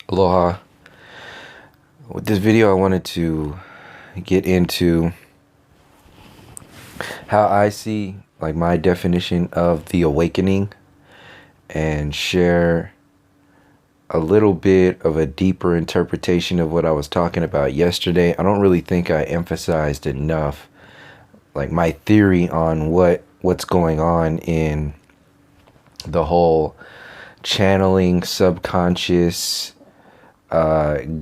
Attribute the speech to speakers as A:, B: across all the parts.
A: Aloha. With this video, I wanted to get into how I see like my definition of the awakening and share a little bit of a deeper interpretation of what I was talking about yesterday. I don't really think I emphasized enough like my theory on what's going on in the whole channeling subconscious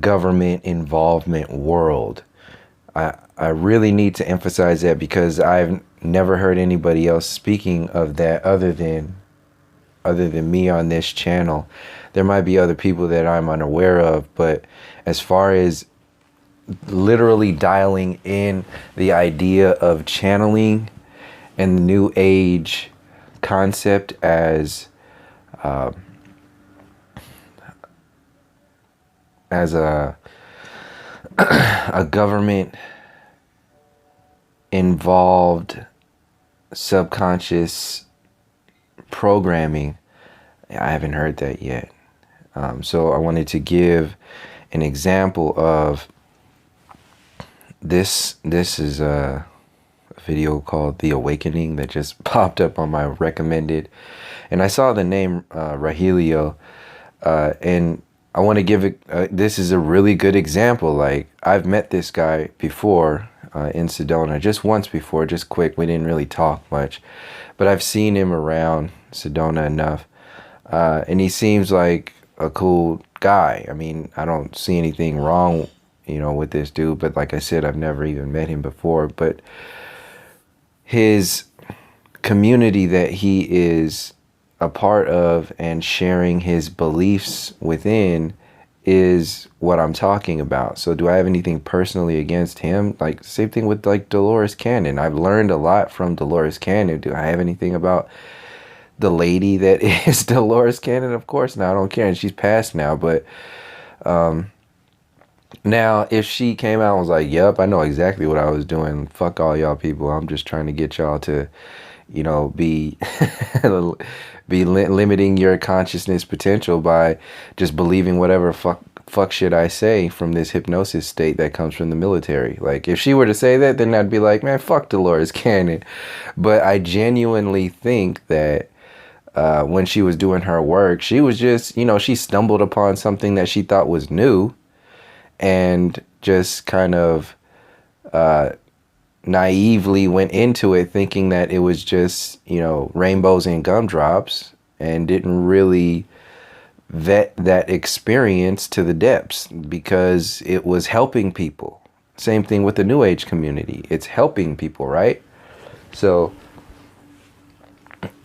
A: government involvement world. I really need to emphasize that because I've never heard anybody else speaking of that other than me on this channel. There might be other people that I'm unaware of, but as far as literally dialing in the idea of channeling and the new age concept as a a government involved subconscious programming, I haven't heard that yet. So I wanted to give an example of this. This is a video called The Awakening that just popped up on my recommended, and I saw the name Rahilio, and I want to give it, this is a really good example. Like, I've met this guy before in Sedona, just once before, just quick. We didn't really talk much, but I've seen him around Sedona enough. And he seems like a cool guy. I mean, I don't see anything wrong, with this dude. But like I said, I've never even met him before. But his community that he is a part of and sharing his beliefs within is what I'm talking about. So do I have anything personally against him? Like, same thing with like Dolores Canon. I've learned a lot from Dolores Canon. Do I have anything about the lady that is Dolores Canon? Of course not. I don't care. And she's passed now. But now if she came out and was like, yep, I know exactly what I was doing. Fuck all y'all people. I'm just trying to get y'all to, be limiting your consciousness potential by just believing whatever fuck shit I say from this hypnosis state that comes from the military. Like, if she were to say that, then I'd be like, man, fuck Dolores Cannon. But I genuinely think that when she was doing her work, she was just, she stumbled upon something that she thought was new and just kind of naively went into it thinking that it was just, rainbows and gumdrops, and didn't really vet that experience to the depths because it was helping people. Same thing with the New Age community. It's helping people, right? So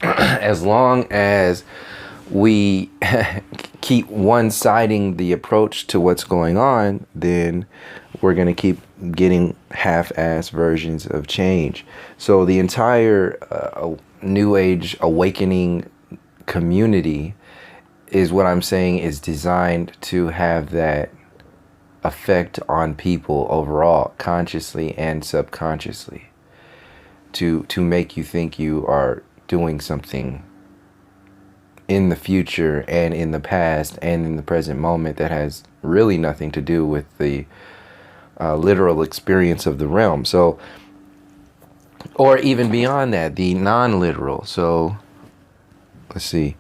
A: as long as we keep one-siding the approach to what's going on, then we're going to keep getting half-ass versions of change. So the entire New Age awakening community is what I'm saying is designed to have that effect on people overall, consciously and subconsciously, to make you think you are doing something in the future and in the past and in the present moment that has really nothing to do with the literal experience of the realm. So, or even beyond that, the non-literal. So let's see,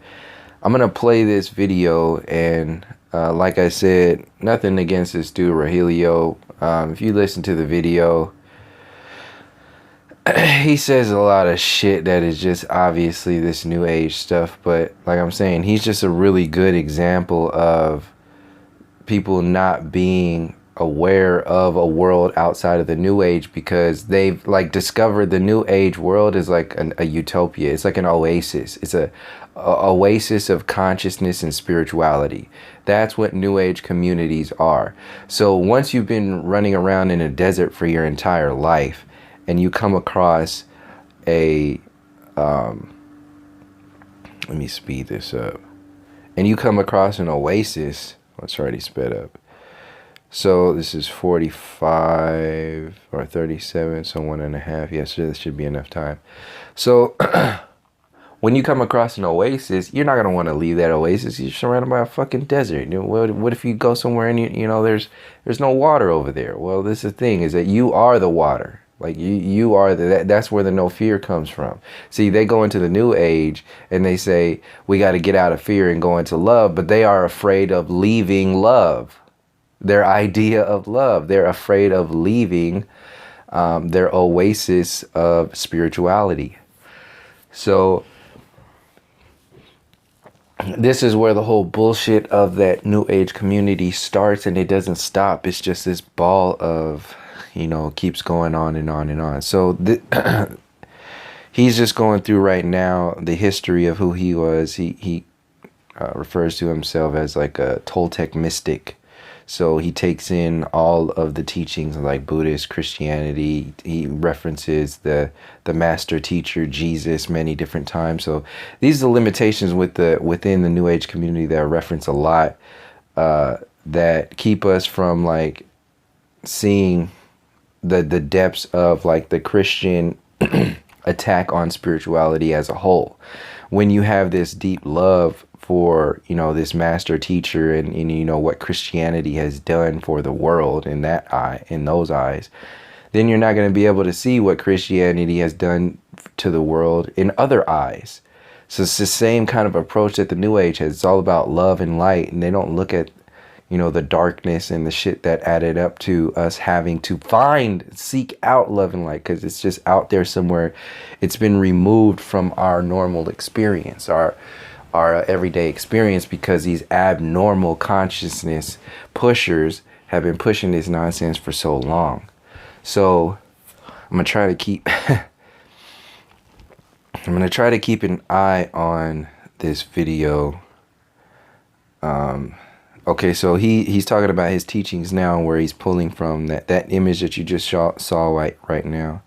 A: I'm gonna play this video, and like I said, nothing against this dude Rahilio. If you listen to the video, he says a lot of shit that is just obviously this new age stuff, but like I'm saying, he's just a really good example of people not being aware of a world outside of the new age, because they've like discovered the new age world is like a utopia. It's like an oasis. It's a oasis of consciousness and spirituality. That's what new age communities are. So once you've been running around in a desert for your entire life, and you come across a, let me speed this up, and you come across an oasis, it's already sped up. So this is 45 or 37, so 1.5. Yes, this should be enough time. So when you come across an oasis, you're not going to want to leave that oasis. You're surrounded by a fucking desert. You know, what if you go somewhere and you know there's no water over there? Well, this is the thing, is that you are the water. Like you are that's where the no fear comes from. See, they go into the new age and they say we got to get out of fear and go into love, but they are afraid of leaving love. Their idea of love. They're afraid of leaving their oasis of spirituality. So this is where the whole bullshit of that new age community starts, and it doesn't stop. It's just this ball of, you know, keeps going on and on and on. So he's just going through right now the history of who he was. He refers to himself as like a Toltec mystic. So he takes in all of the teachings of like Buddhist, Christianity. He references the master teacher Jesus many different times. So these are the limitations within the New Age community that I reference a lot, that keep us from like seeing the depths of like the Christian attack on spirituality as a whole. When you have this deep love for, you know, this master teacher and you know what Christianity has done for the world in those eyes, then you're not going to be able to see what Christianity has done to the world in other eyes. So it's the same kind of approach that the New Age has. It's all about love and light, and they don't look at, you know, the darkness and the shit that added up to us having to seek out love and light, because it's just out there somewhere. It's been removed from our normal experience, our everyday experience, because these abnormal consciousness pushers have been pushing this nonsense for so long. So I'm gonna try to keep an eye on this video. Okay, so he's talking about his teachings now, where he's pulling from that image that you just saw right now.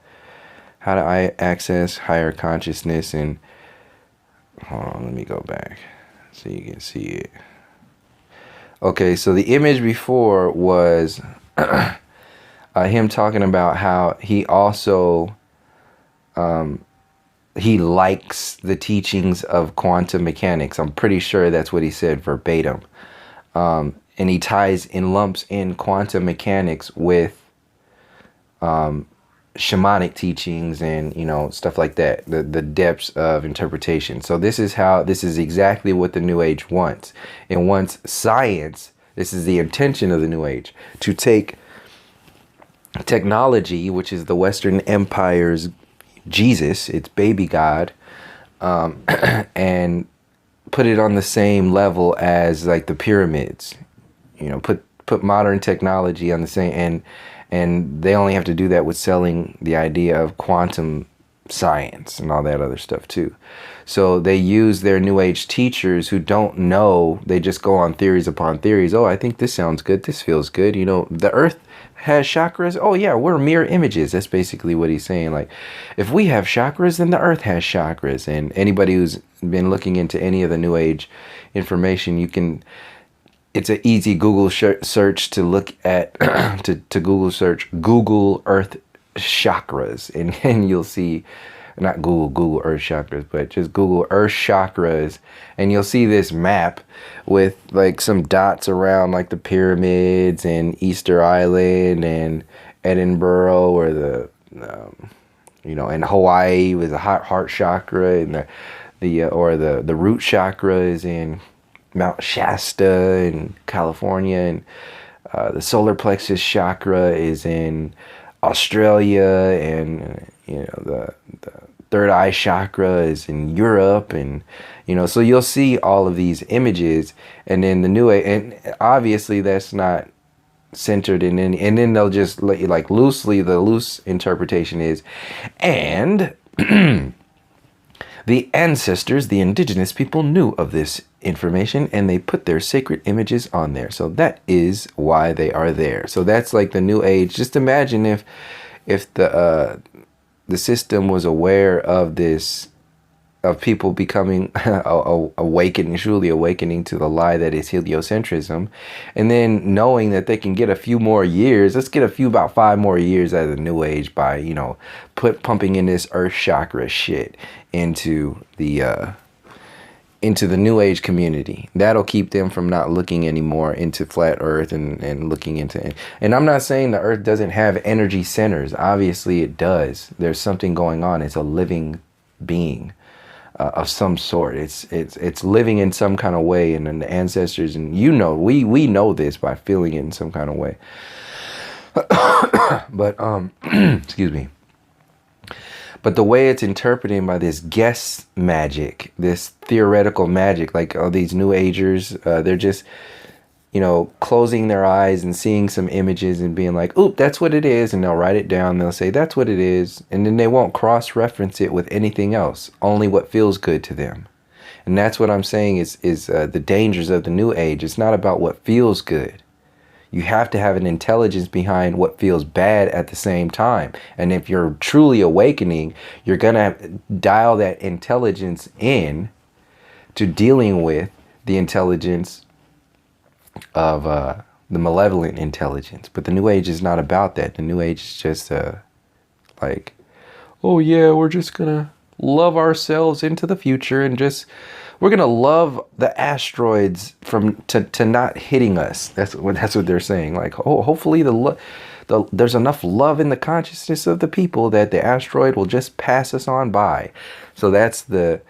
A: How to access higher consciousness. And hold on, let me go back so you can see it. Okay, so the image before was him talking about how he also he likes the teachings of quantum mechanics. I'm pretty sure that's what he said verbatim. And he lumps in quantum mechanics with shamanic teachings and, you know, stuff like that, the depths of interpretation. So this is exactly what the New Age wants. It wants science. This is the intention of the New Age, to take technology, which is the Western Empire's Jesus, its baby god, and put it on the same level as like the pyramids. You know, put modern technology on the same, and they only have to do that with selling the idea of quantum science and all that other stuff too. So they use their New Age teachers who don't know. They just go on theories upon theories. Oh, I think this sounds good. This feels good. You know, the earth has chakras. Oh yeah, we're mirror images. That's basically what he's saying. Like, if we have chakras, then the earth has chakras. And anybody who's been looking into any of the New Age information, it's an easy Google search to look at, to Google search Google Earth chakras, and you'll see, not Google Earth chakras, but just Google Earth chakras, and you'll see this map with like some dots around like the pyramids and Easter Island and Edinburgh, or the you know, and Hawaii with the heart chakra, and the root chakra is in Mount Shasta in California, and the solar plexus chakra is in Australia, and you know, the third eye chakra is in Europe, and you know, so you'll see all of these images, and then the New Age, and obviously that's not centered in any, and then they'll just let you, like, loosely, the loose interpretation is, and the ancestors, the indigenous people, knew of this information, and they put their sacred images on there. So that is why they are there. So that's like the New Age. Just imagine if the system was aware of this of people becoming awakening, truly awakening to the lie that is heliocentrism, and then knowing that they can get a few more years. Let's get about 5 more years out of the New Age by, you know, pumping in this Earth chakra shit into the New Age community. That'll keep them from not looking anymore into flat Earth and looking into. And I'm not saying the Earth doesn't have energy centers. Obviously, it does. There's something going on. It's a living being. Of some sort. It's living in some kind of way, and then the ancestors, and you know, we know this by feeling it in some kind of way. But excuse me. But the way it's interpreted by this guess magic, this theoretical magic, like all these New Agers, they're just, you know, closing their eyes and seeing some images and being like, oop, that's what it is. And they'll write it down. They'll say, that's what it is. And then they won't cross-reference it with anything else, only what feels good to them. And that's what I'm saying is the dangers of the New Age. It's not about what feels good. You have to have an intelligence behind what feels bad at the same time. And if you're truly awakening, you're going to dial that intelligence in to dealing with the intelligence of the malevolent intelligence. But the New Age is not about that. The New Age is just like, oh yeah, we're just gonna love ourselves into the future and just we're gonna love the asteroids to not hitting us. That's what they're saying. Like, oh, hopefully there's enough love in the consciousness of the people that the asteroid will just pass us on by. So that's the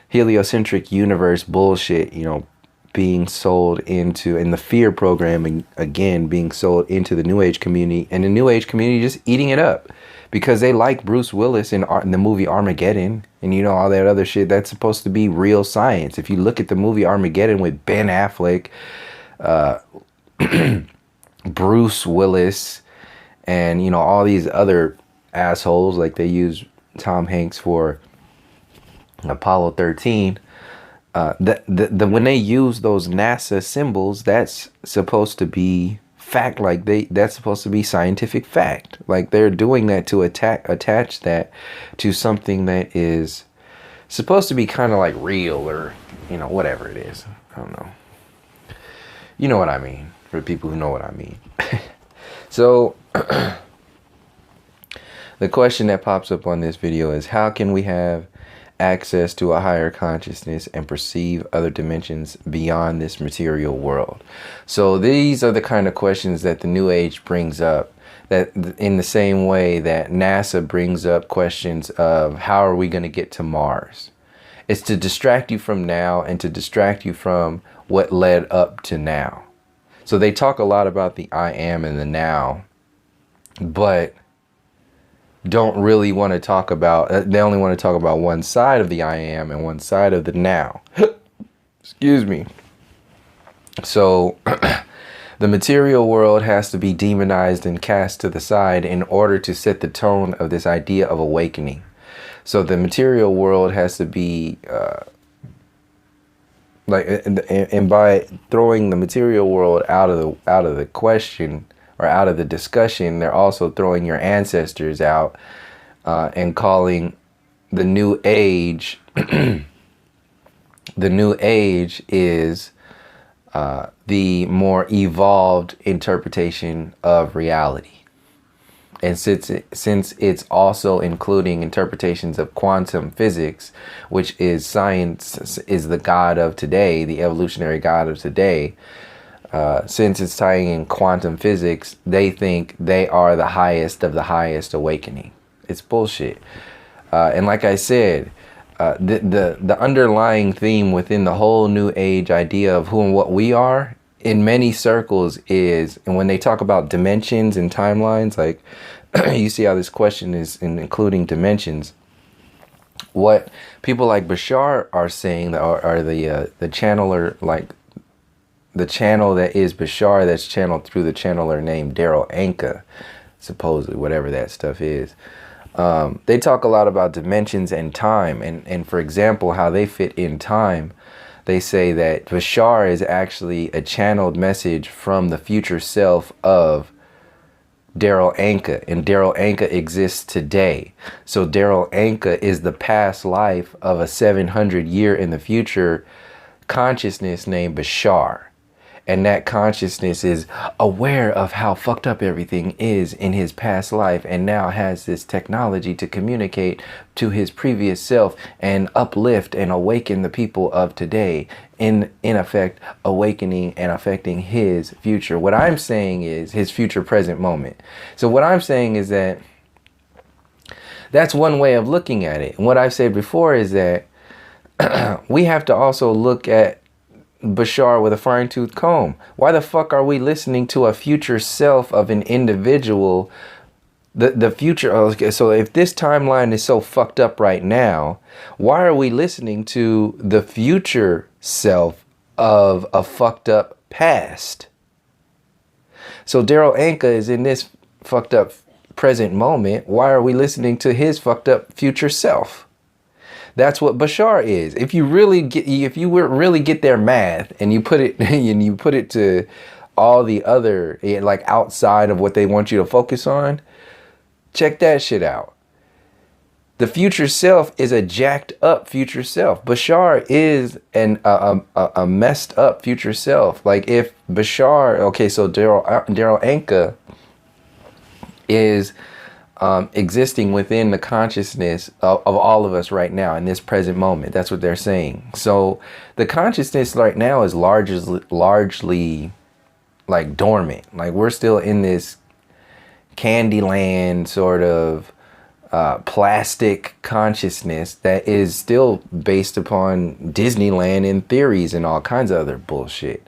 A: heliocentric universe bullshit, you know, being sold into, and the fear programming again being sold into the New Age community, and the New Age community just eating it up because they like Bruce Willis in the movie Armageddon, and you know, all that other shit that's supposed to be real science. If you look at the movie Armageddon with Ben Affleck, Bruce Willis, and you know, all these other assholes, like they use Tom Hanks for Apollo 13. When they use those NASA symbols, that's supposed to be fact. Like that's supposed to be scientific fact. Like they're doing that to attach that to something that is supposed to be kind of like real, or you know, whatever it is. I don't know. You know what I mean, for people who know what I mean. So the question that pops up on this video is, how can we have access to a higher consciousness and perceive other dimensions beyond this material world? So these are the kind of questions that the New Age brings up, that in the same way that NASA brings up questions of how are we going to get to Mars. It's to distract you from now and to distract you from what led up to now. So they talk a lot about the I am and the now, but don't really want to talk about, they only want to talk about one side of the I am and one side of the now. Excuse me. So the material world has to be demonized and cast to the side in order to set the tone of this idea of awakening. So the material world has to be and by throwing the material world out of the question, or out of the discussion, they're also throwing your ancestors out and calling the New Age, the New Age is the more evolved interpretation of reality. And since it's also including interpretations of quantum physics, which is science, is the God of today, the evolutionary God of today, since it's tying in quantum physics, they think they are the highest of the highest awakening. It's bullshit. And like I said, the underlying theme within the whole New Age idea of who and what we are in many circles is, and when they talk about dimensions and timelines, like you see how this question is including dimensions. What people like Bashar are saying that are the channeler, like the channel that is Bashar, that's channeled through the channeler named Daryl Anka, supposedly, whatever that stuff is. They talk a lot about dimensions and time, and for example, how they fit in time. They say that Bashar is actually a channeled message from the future self of Daryl Anka, and Daryl Anka exists today. So Daryl Anka is the past life of a 700-year in the future consciousness named Bashar. And that consciousness is aware of how fucked up everything is in his past life, and now has this technology to communicate to his previous self and uplift and awaken the people of today, in effect awakening and affecting his future. What I'm saying is his future present moment. So what I'm saying is that that's one way of looking at it. And what I've said before is that we have to also look at Bashar with a fine-tooth comb. Why the fuck are we listening to a future self of an individual? The future. Okay, so if this timeline is so fucked up right now, why are we listening to the future self of a fucked up past? So Daryl Anka is in this fucked up present moment. Why are we listening to his fucked up future self? That's what Bashar is. If you really get their math and you put it and you put it to all the other, like, outside of what they want you to focus on, check that shit out. The future self is a jacked up future self. Bashar is a messed up future self. Like, if Bashar, okay, so Daryl Anka is existing within the consciousness of all of us right now in this present moment. That's what they're saying. So the consciousness right now is largely like dormant. Like, we're still in this Candyland sort of plastic consciousness that is still based upon Disneyland and theories and all kinds of other bullshit.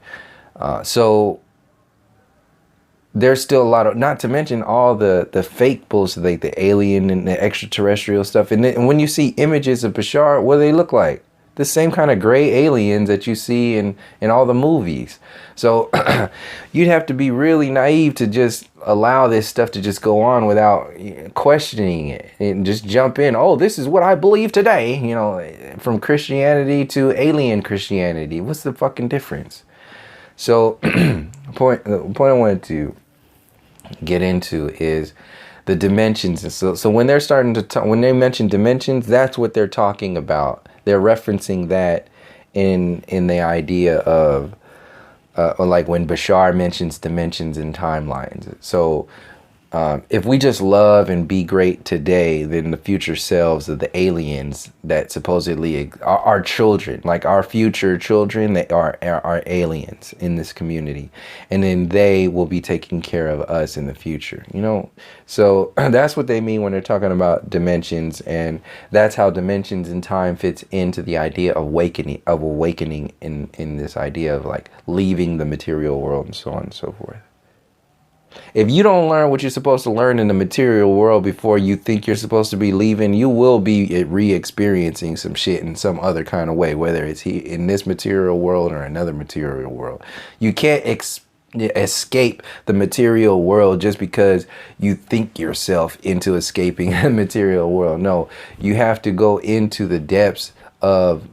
A: So there's still a lot of, not to mention all the fake bullshit, like the alien and the extraterrestrial stuff. And when you see images of Bashar, what do they look like? The same kind of gray aliens that you see in all the movies. So you'd have to be really naive to just allow this stuff to just go on without questioning it and just jump in. Oh, this is what I believe today. You know, from Christianity to alien Christianity. What's the fucking difference? So the point I wanted to get into is the dimensions. And so when they're starting to talk, when they mention dimensions, that's what they're talking about. They're referencing that in the idea of like when Bashar mentions dimensions and timelines. So if we just love and be great today, then the future selves of the aliens that supposedly are our children, like our future children, they are aliens in this community, and then they will be taking care of us in the future, you know. So that's what they mean when they're talking about dimensions, and that's how dimensions and time fits into the idea of awakening in this idea of like leaving the material world and so on and so forth. If you don't learn what you're supposed to learn in the material world before you think you're supposed to be leaving, you will be re-experiencing some shit in some other kind of way, whether it's in this material world or another material world. You can't escape the material world just because you think yourself into escaping the material world. No, you have to go into the depths of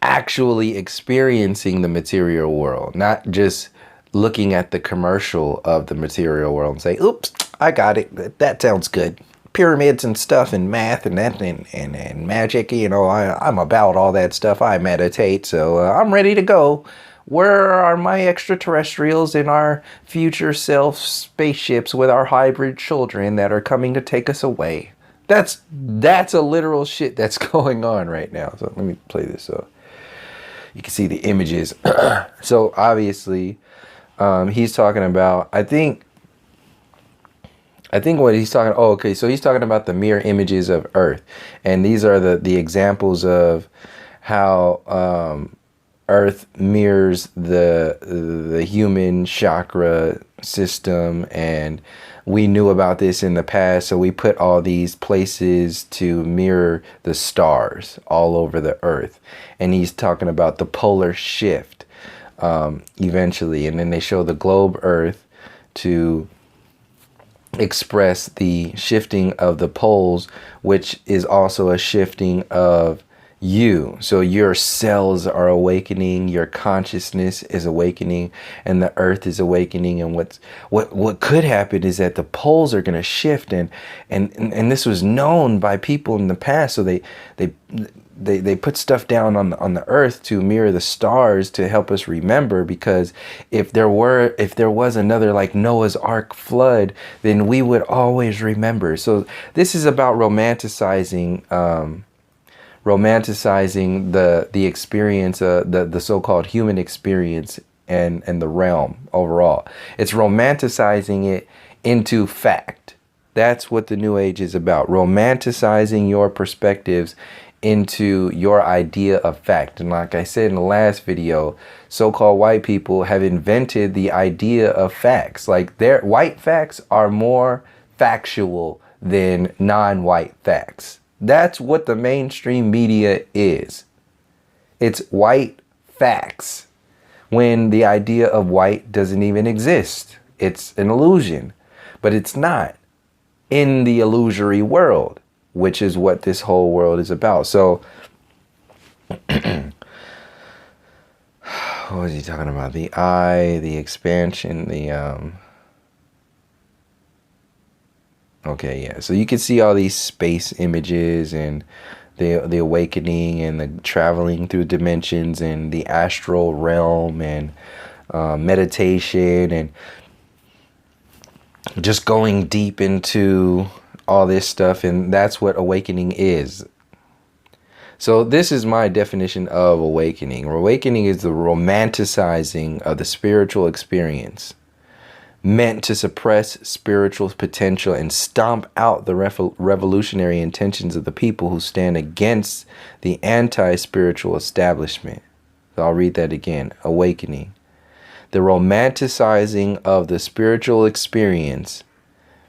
A: actually experiencing the material world, not just looking at the commercial of the material world and say, oops, I got it. That sounds good. Pyramids and stuff and math and that and magic, you know, I'm about all that stuff. I meditate, so I'm ready to go. Where are my extraterrestrials in our future self spaceships with our hybrid children that are coming to take us away? That's a literal shit that's going on right now. So let me play this up. You can see the images. So obviously, he's talking about, I think what he's talking, oh, okay, so he's talking about the mirror images of Earth. And these are the examples of how Earth mirrors the human chakra system, and we knew about this in the past, so we put all these places to mirror the stars all over the Earth. And he's talking about the polar shift eventually, and then they show the globe Earth to express the shifting of the poles, which is also a shifting of you. So your cells are awakening, your consciousness is awakening, and the earth is awakening. And what could happen is that the poles are going to shift, and this was known by people in the past. So they put stuff down on the earth to mirror the stars to help us remember, because if there was another like Noah's Ark flood, then we would always remember. So this is about romanticizing the experience, the so-called human experience, and the realm overall. It's romanticizing it into fact. That's what the New Age is about. Romanticizing your perspectives into your idea of fact. And like I said in the last video, so-called white people have invented the idea of facts. Like their white facts are more factual than non-white facts. That's what the mainstream media is. It's white facts, when the idea of white doesn't even exist. It's an illusion, but it's not in the illusory world, which is what this whole world is about. So what was he talking about? The eye, the expansion, the okay, yeah. So you can see all these space images and the awakening and the traveling through dimensions and the astral realm and meditation and just going deep into all this stuff. And that's what awakening is. So this is my definition of awakening. Awakening is the romanticizing of the spiritual experience, meant to suppress spiritual potential and stomp out the revolutionary intentions of the people who stand against the anti-spiritual establishment. So I'll read that again. Awakening. The romanticizing of the spiritual experience,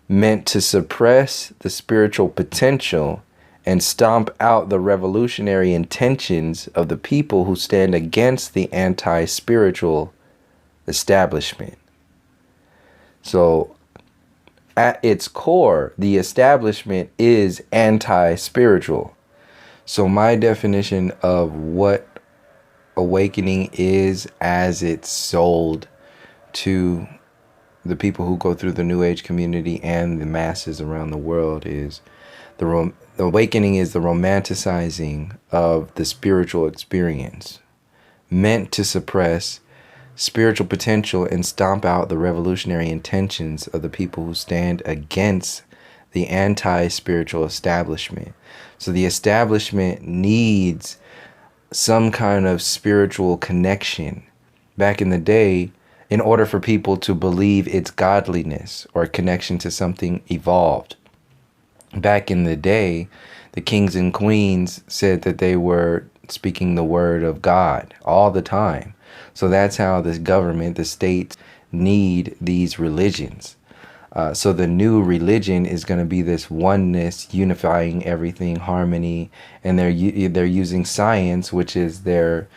A: meant to suppress the spiritual potential and stomp out the revolutionary intentions of the people who stand against the anti-spiritual establishment. So at its core, the establishment is anti-spiritual. So my definition of what awakening is, as it's sold to the people who go through the New Age community and the masses around the world, is the awakening is the romanticizing of the spiritual experience, meant to suppress spiritual potential and stomp out the revolutionary intentions of the people who stand against the anti-spiritual establishment. So the establishment needs some kind of spiritual connection back in the day in order for people to believe its godliness or connection to something evolved. Back in the day, the kings and queens said that they were speaking the word of God all the time. So that's how this government, the states, need these religions. So the new religion is going to be this oneness, unifying everything, harmony, and they're using science, which is their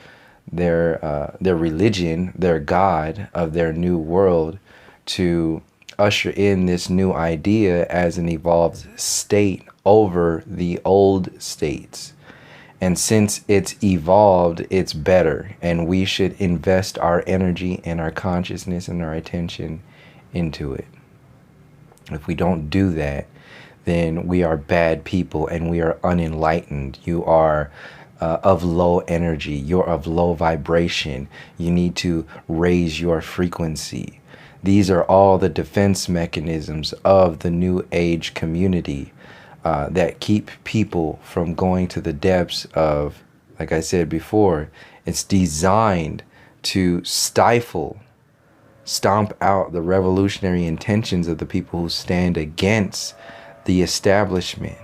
A: religion, their God of their new world, to usher in this new idea as an evolved state over the old states. And since it's evolved, it's better. And we should invest our energy and our consciousness and our attention into it. If we don't do that, then we are bad people and we are unenlightened. You are of low energy. You're of low vibration. You need to raise your frequency. These are all the defense mechanisms of the New Age community that keep people from going to the depths of, like I said before, it's designed to stomp out the revolutionary intentions of the people who stand against the establishment.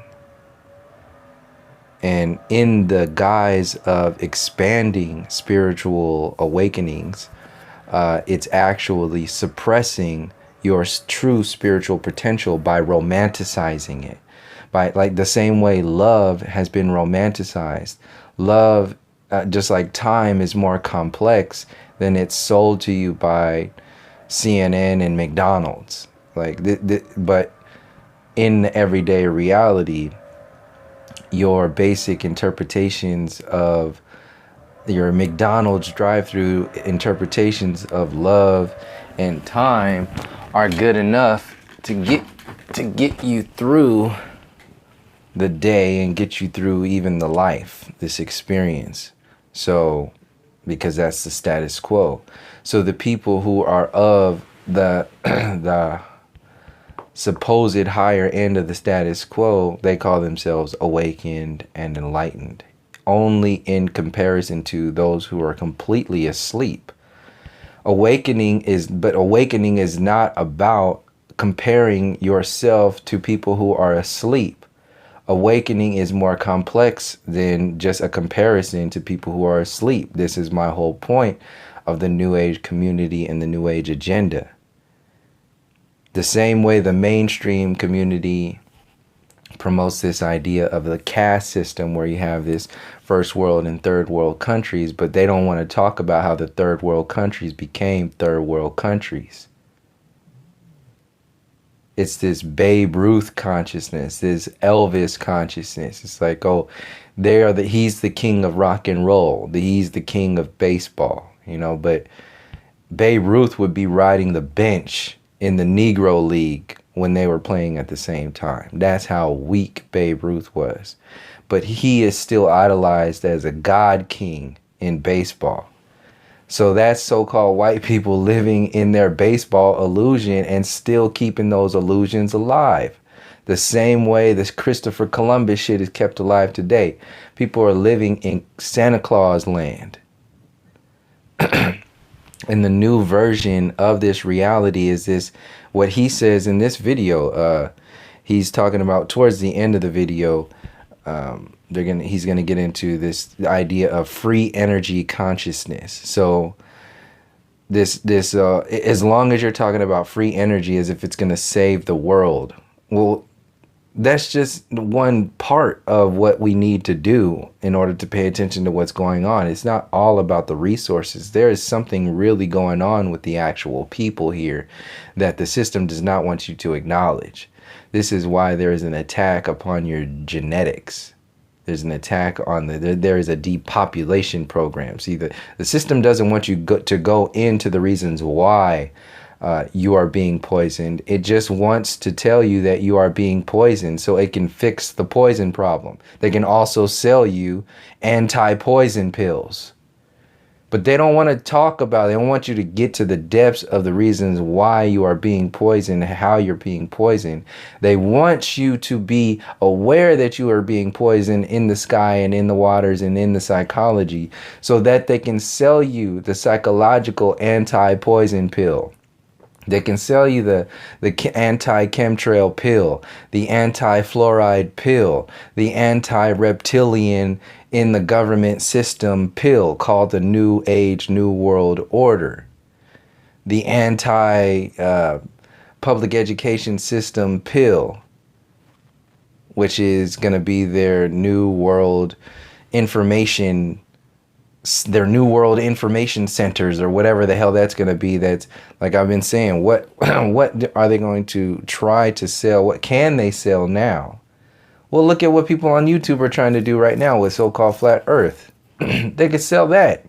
A: And in the guise of expanding spiritual awakenings, it's actually suppressing your true spiritual potential by romanticizing it. By, like, the same way love has been romanticized. Love, just like time, is more complex than it's sold to you by CNN and McDonald's. Like, but in the everyday reality, your basic interpretations of your McDonald's drive-through interpretations of love and time are good enough to get you through the day and get you through even the life, this experience. So, because that's the status quo. So the people who are of the the supposed higher end of the status quo, they call themselves awakened and enlightened, only in comparison to those who are completely asleep. Awakening is not about comparing yourself to people who are asleep. Awakening is more complex than just a comparison to people who are asleep. This is my whole point of the New Age community and the New Age agenda. The same way the mainstream community promotes this idea of the caste system where you have this first world and third world countries, but they don't want to talk about how the third world countries became third world countries. It's this Babe Ruth consciousness, this Elvis consciousness. It's like, oh, he's the king of rock and roll. He's the king of baseball, you know, but Babe Ruth would be riding the bench in the Negro League when they were playing at the same time. That's how weak Babe Ruth was. But he is still idolized as a god king in baseball. So that's so-called white people living in their baseball illusion and still keeping those illusions alive. The same way this Christopher Columbus shit is kept alive today. People are living in Santa Claus land. And the new version of this reality is this, what he says in this video. He's talking about towards the end of the video, he's gonna get into this idea of free energy consciousness. So this as long as you're talking about free energy as if it's gonna save the world, well, that's just one part of what we need to do in order to pay attention to what's going on. It's not all about the resources. There is something really going on with the actual people here that the system does not want you to acknowledge. This is why there is an attack upon your genetics. There's an attack on there is a depopulation program. See, the system doesn't want you to go into the reasons why you are being poisoned. It just wants to tell you that you are being poisoned so it can fix the poison problem. They can also sell you anti-poison pills. But they don't want to talk about it. They don't want you to get to the depths of the reasons why you are being poisoned, how you're being poisoned. They want you to be aware that you are being poisoned in the sky and in the waters and in the psychology so that they can sell you the psychological anti-poison pill. They can sell you the anti-chemtrail pill, the anti-fluoride pill, the anti-reptilian in the government system pill called the New Age, New World Order, the anti-public education system pill, which is going to be their New World Information centers or whatever the hell that's going to be. That's, like I've been saying, what are they going to try to sell? What can they sell now? Well, look at what people on YouTube are trying to do right now with so-called flat earth. They could sell that.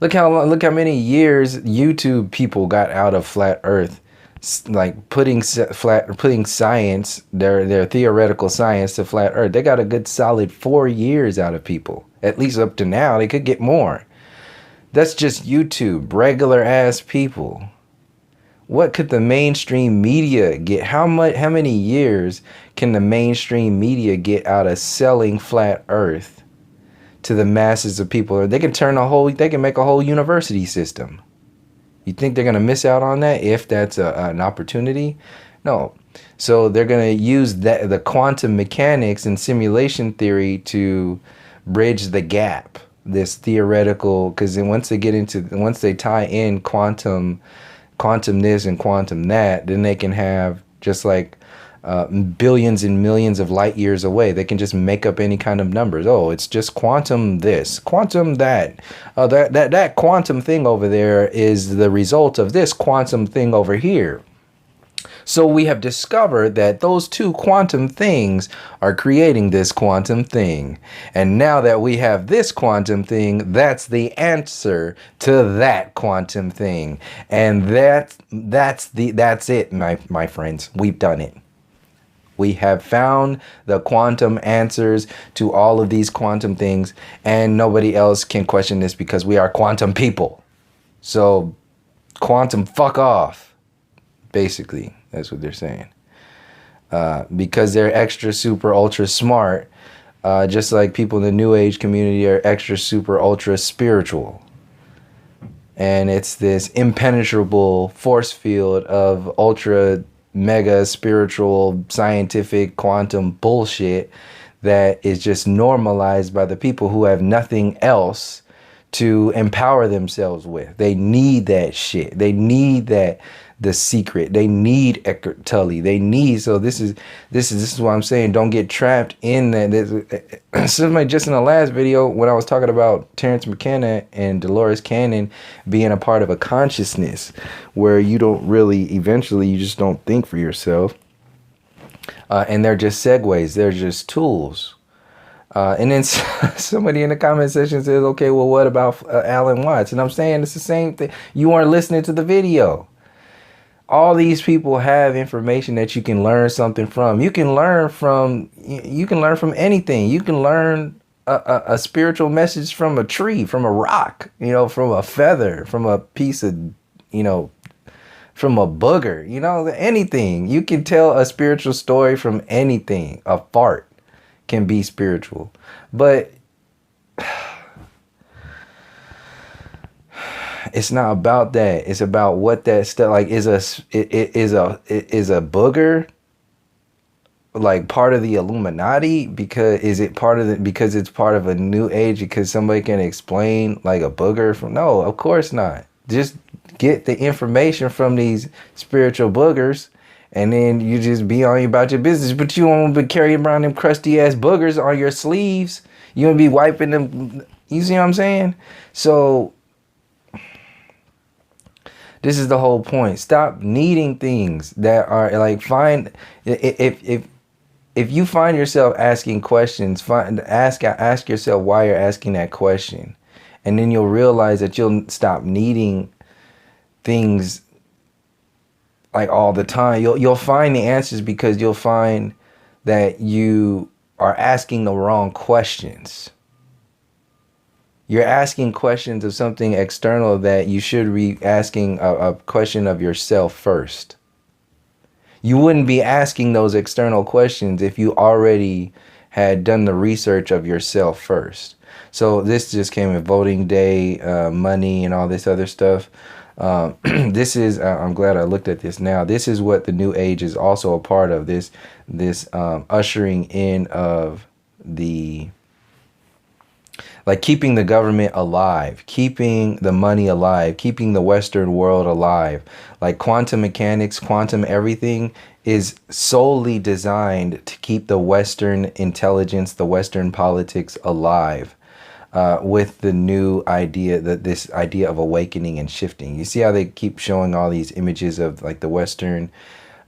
A: Look how many years YouTube people got out of flat earth, like putting science, their theoretical science to flat earth. They got a good solid 4 years out of people. At least up to now. They could get more. That's just YouTube, regular ass people. What could the mainstream media get? How many years can the mainstream media get out of selling flat earth to the masses of people? They can make a whole university system. You think they're going to miss out on that if that's an opportunity? No. So they're going to use the quantum mechanics and simulation theory to bridge the gap, this theoretical, because then once they tie in quantum this and quantum that, then they can have just like billions and millions of light years away. They can just make up any kind of numbers. Oh, it's just quantum this, quantum that. That quantum thing over there is the result of this quantum thing over here. So we have discovered that those two quantum things are creating this quantum thing. And now that we have this quantum thing, that's the answer to that quantum thing. And that's it, my friends. We've done it. We have found the quantum answers to all of these quantum things, and nobody else can question this because we are quantum people. So quantum fuck off. Basically, that's what they're saying. Because they're extra, super, ultra smart, just like people in the New Age community are extra, super, ultra spiritual. And it's this impenetrable force field of ultra, mega, spiritual, scientific, quantum bullshit that is just normalized by the people who have nothing else to empower themselves with. They need that shit. They need that, the secret. They need Eckhart Tolle. They need, so this is why I'm saying don't get trapped in that. Somebody just in the last video when I was talking about Terence Mckenna and Dolores Canon being a part of a consciousness where you don't really, eventually you just don't think for yourself. And they're just segues. They're just tools. And then somebody in the comment section says, okay, well, what about Alan Watts? And I'm saying it's the same thing. You aren't listening to the video. All these people have information that you can learn something from. You can learn from anything. You can learn a spiritual message from a tree, from a rock, from a feather, from a piece of, from a booger, anything. You can tell a spiritual story from anything. A fart can be spiritual. But it's not about that. It's about what that stuff like is a booger like part of the Illuminati because because it's part of a new age because somebody can explain like a booger from no, of course not. Just get the information from these spiritual boogers and then you just be on about your business, but you won't be carrying around them crusty ass boogers on your sleeves. You won't be wiping them. You see what I'm saying? So this is the whole point. Stop needing things that are like if you find yourself asking questions, ask yourself why you're asking that question. And then you'll realize that you'll stop needing things like all the time. You'll find the answers because you'll find that you are asking the wrong questions. You're asking questions of something external that you should be asking a question of yourself first. You wouldn't be asking those external questions if you already had done the research of yourself first. So this just came with voting day, money, and all this other stuff. This is, I'm glad I looked at this now. This is what the New Age is also a part of. This ushering in of the, like keeping the government alive, keeping the money alive, keeping the Western world alive. Like quantum mechanics, quantum everything is solely designed to keep the Western intelligence, the Western politics alive. With the new idea, this idea of awakening and shifting. You see how they keep showing all these images of like the Western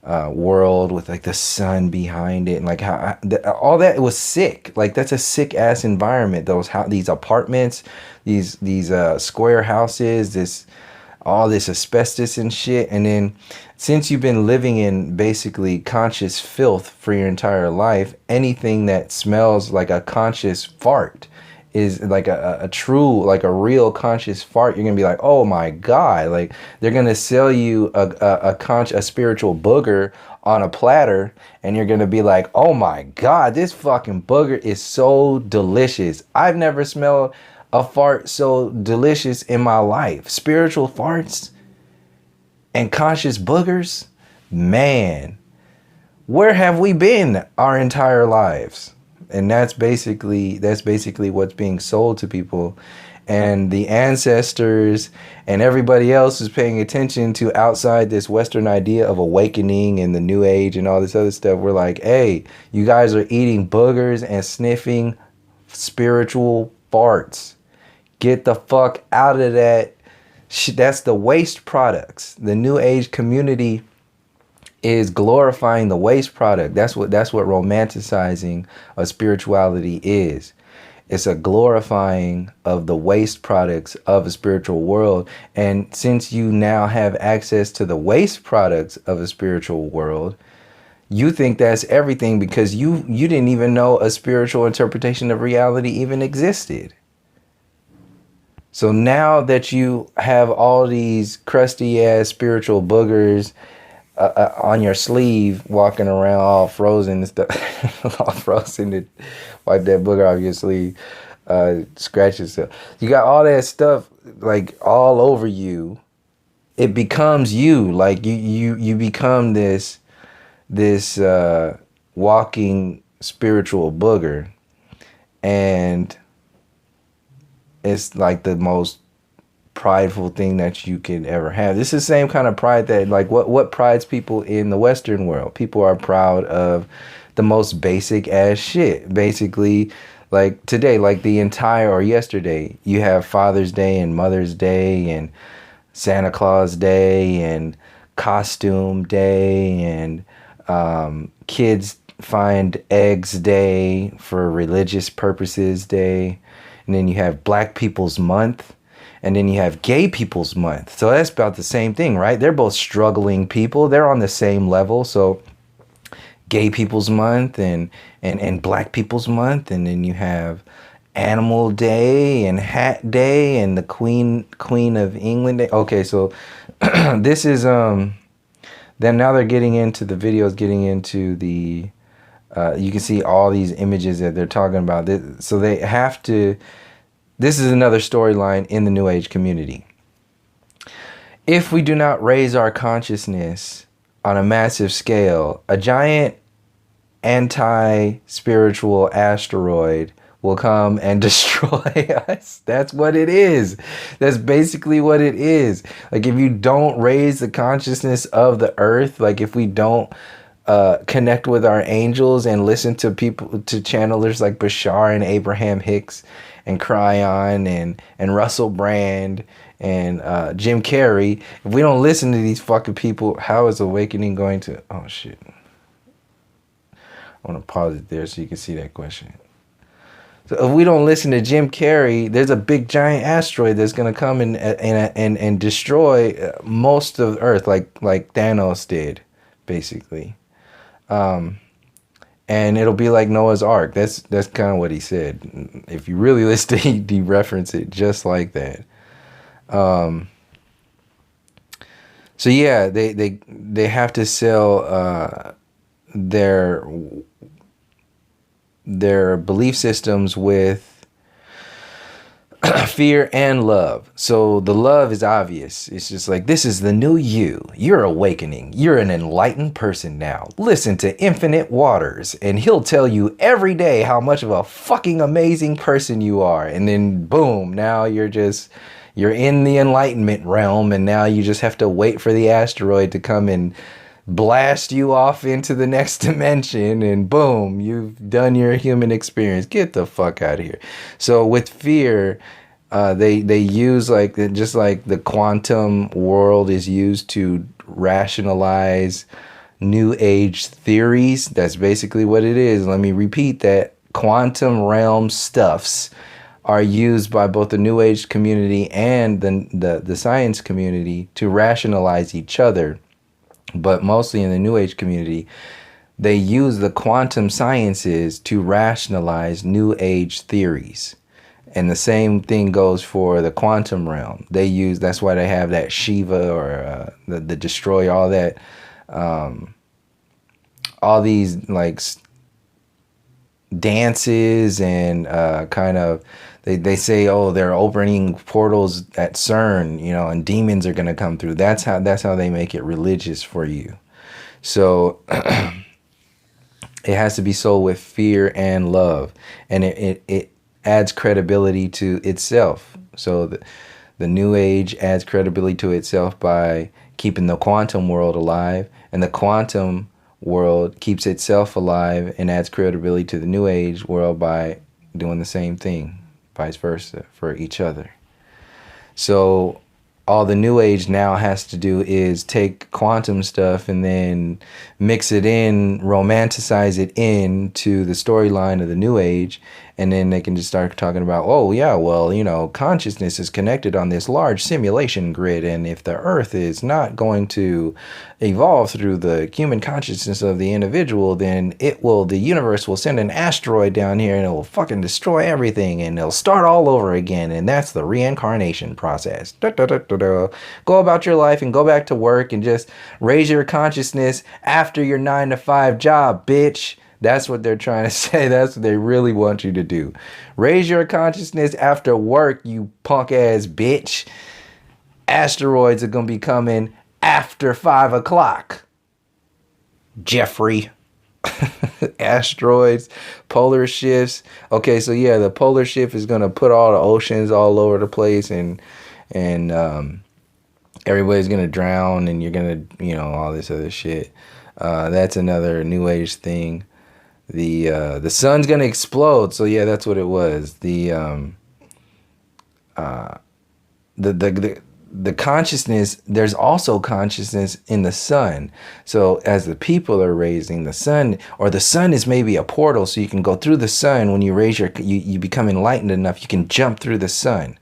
A: world with like the sun behind it and like how all that was sick. Like that's a sick ass environment. These apartments, these square houses, all this asbestos and shit. And then since you've been living in basically conscious filth for your entire life, anything that smells like a conscious fart is like a true, like a real conscious fart. You're gonna be like, oh my god, like they're gonna sell you a spiritual booger on a platter and you're gonna be like, oh my god, this fucking booger is so delicious. I've never smelled a fart so delicious in my life. Spiritual farts and conscious boogers, man, where have we been our entire lives? And that's basically what's being sold to people. And the ancestors and everybody else is paying attention to outside this Western idea of awakening and the New Age and all this other stuff. We're like, hey, you guys are eating boogers and sniffing spiritual farts. Get the fuck out of that. That's the waste products. The New Age community is glorifying the waste product. That's what romanticizing of spirituality is. It's a glorifying of the waste products of a spiritual world. And since you now have access to the waste products of a spiritual world, you think that's everything because you didn't even know a spiritual interpretation of reality even existed. So now that you have all these crusty ass spiritual boogers on your sleeve, walking around all frozen and stuff, all frozen, to wipe that booger off your sleeve, scratch yourself. You got all that stuff like all over you. It becomes you. Like you become this walking spiritual booger, and it's like the most prideful thing that you can ever have. This is the same kind of pride that, like, what prides people in the Western world. People are proud of the most basic ass shit. Basically, like today, like the entire, or yesterday, you have Father's Day and Mother's Day and Santa Claus Day and Costume Day and Kids Find Eggs Day for religious purposes Day. And then you have Black People's Month. And then you have Gay People's Month. So that's about the same thing, right? They're both struggling people. They're on the same level. So Gay People's Month and Black People's Month. And then you have Animal Day and Hat Day and the Queen of England Day. Okay, so this is then now they're getting into the videos, getting into the you can see all these images that they're talking about. So they have to. This is another storyline in the New Age community. If we do not raise our consciousness on a massive scale, a giant anti-spiritual asteroid will come and destroy us. That's what it is. That's basically what it is. Like, if you don't raise the consciousness of the earth, like if we don't connect with our angels and listen to people, to channelers like Bashar and Abraham Hicks and Kryon and Russell Brand and Jim Carrey, if we don't listen to these fucking people, how is awakening going to... Oh, shit. I want to pause it there so you can see that question. So if we don't listen to Jim Carrey, there's a big giant asteroid that's going to come and destroy most of Earth, like Thanos did, basically. And it'll be like Noah's Ark. That's kind of what he said. If you really listen, he referenced it just like that. So yeah, they have to sell their belief systems with fear and love. So the love is obvious. It's just like, this is the new you. You're awakening. You're an enlightened person now. Listen to Infinite Waters, and he'll tell you every day how much of a fucking amazing person you are. And then boom, now you're in the enlightenment realm, and now you just have to wait for the asteroid to come and blast you off into the next dimension, and boom, you've done your human experience. Get the fuck out of here. So with fear, they use, like, just like the quantum world is used to rationalize new age theories. That's basically what it is. Let me repeat that. Quantum realm stuffs are used by both the new age community and the science community to rationalize each other. But mostly in the New Age community, they use the quantum sciences to rationalize New Age theories. And the same thing goes for the quantum realm. That's why they have that Shiva or the Destroyer, all that, all these like dances and kind of, they say, oh, they're opening portals at CERN, and demons are going to come through. That's how they make it religious for you. So it has to be sold with fear and love, and it adds credibility to itself. So the New Age adds credibility to itself by keeping the quantum world alive, and the quantum world keeps itself alive and adds credibility to the New Age world by doing the same thing. Vice versa for each other. So all the New Age now has to do is take quantum stuff and then mix it in, romanticize it into the storyline of the New Age, and then they can just start talking about, oh yeah, well, you know, consciousness is connected on this large simulation grid, and if the Earth is not going to evolve through the human consciousness of the individual, then the universe will send an asteroid down here and it will fucking destroy everything and it'll start all over again, and that's the reincarnation process. Go about your life and go back to work and just raise your consciousness after your 9-to-5 job, bitch. That's what they're trying to say. That's what they really want you to do. Raise your consciousness after work, you punk ass bitch. Asteroids are going to be coming after 5 o'clock. Jeffrey. Asteroids, polar shifts. Okay, so yeah, the polar shift is going to put all the oceans all over the place, and everybody's going to drown, and you're going to, you know, all this other shit. That's another New Age thing. The sun's gonna explode. So yeah, that's what it was. The consciousness. There's also consciousness in the sun. So as the people are raising the sun, or the sun is maybe a portal, so you can go through the sun. When you raise you become enlightened enough, you can jump through the sun.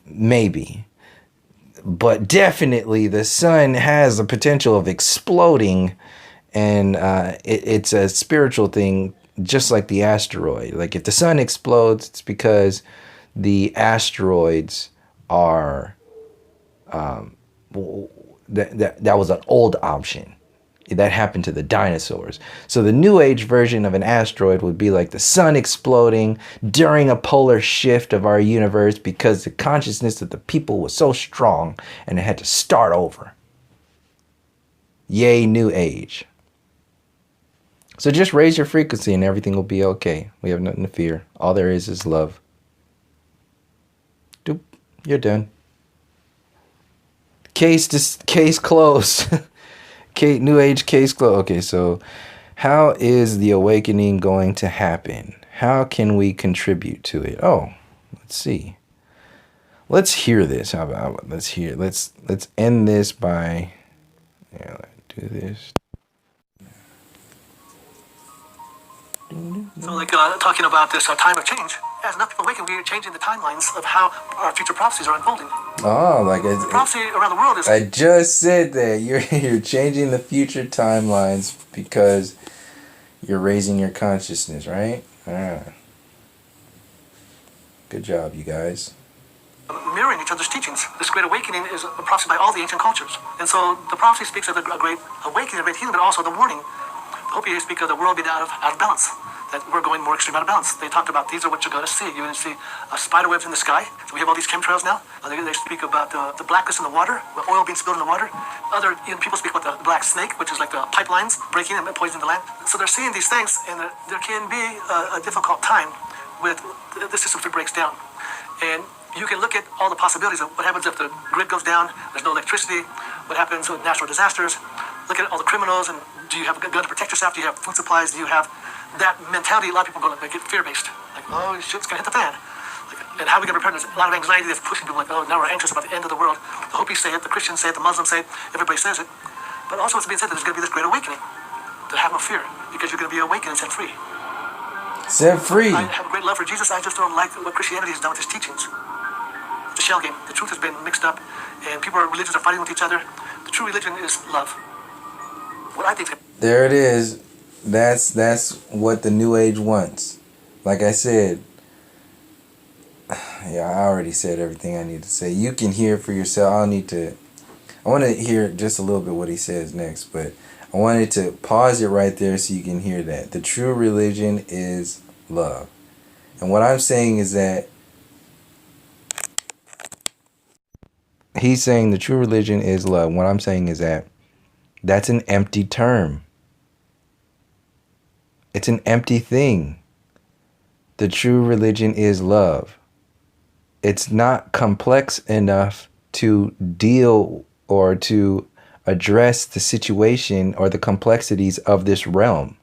A: Maybe. But definitely the sun has the potential of exploding. And it's a spiritual thing, just like the asteroid. Like if the sun explodes, it's because the asteroids are that was an old option. That happened to the dinosaurs. So the New Age version of an asteroid would be like the sun exploding during a polar shift of our universe, because the consciousness of the people was so strong and it had to start over. Yay, New Age. So just raise your frequency and everything will be okay. We have nothing to fear. All there is love. Doop. You're done. Case closed. New Age case closed. Okay, so how is the awakening going to happen? How can we contribute to it? Oh, let's see. Let's hear this. How about let's end this by, yeah, let's do this.
B: So like talking about this time of change, as enough people awaken, we're changing the timelines of how our future prophecies are unfolding.
A: Oh, like
B: the prophecy around the world is...
A: I just said that. You're changing the future timelines because you're raising your consciousness, right? Good job, you guys.
B: Mirroring each other's teachings. This great awakening is a prophecy by all the ancient cultures. And so the prophecy speaks of a great awakening, a great healing, but also the warning. The hope you speak of the world being out of balance, that we're going more extreme out of balance. They talked about these are what you're going to see. You're going to see spider webs in the sky. So we have all these chemtrails now. They speak about the blackness in the water, the oil being spilled in the water. Other people speak about the black snake, which is like the pipelines breaking and poisoning the land. So they're seeing these things, and there can be a difficult time with the system if it breaks down. And you can look at all the possibilities of what happens if the grid goes down, there's no electricity, what happens with natural disasters. Look at all the criminals, and do you have a gun to protect yourself? Do you have food supplies? Do you have that mentality? A lot of people go like, get fear-based. Like, oh, shit's going to hit the fan. Like, and how are we going to prepare? There's a lot of anxiety that's pushing people like, oh, now we're anxious about the end of the world. The Hopis say it, the Christians say it, the Muslims say it, everybody says it. But also it's being said that there's going to be this great awakening. To have no fear, because you're going to be awakened and set free.
A: Set free.
B: I have a great love for Jesus. I just don't like what Christianity has done with its teachings. It's a shell game. The truth has been mixed up, and religions are fighting with each other. The true religion is love. What I think.
A: There it is. That's what the New Age wants. Like I said, yeah, I already said everything I need to say. You can hear it for yourself. I want to hear just a little bit what he says next, but I wanted to pause it right there so you can hear that. The true religion is love. And what I'm saying is that he's saying the true religion is love. What I'm saying is that that's an empty term. It's an empty thing. The true religion is love. It's not complex enough to deal or to address the situation or the complexities of this realm.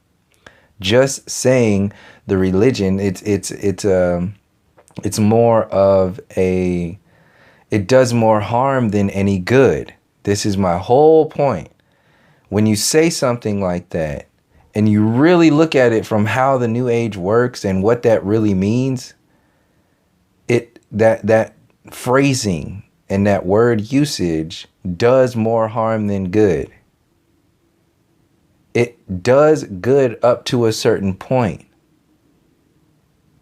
A: Just saying the religion, it's more of a It does more harm than any good. This is my whole point. When you say something like that and you really look at it from how the new age works and what that really means, that phrasing and that word usage does more harm than good. It does good up to a certain point.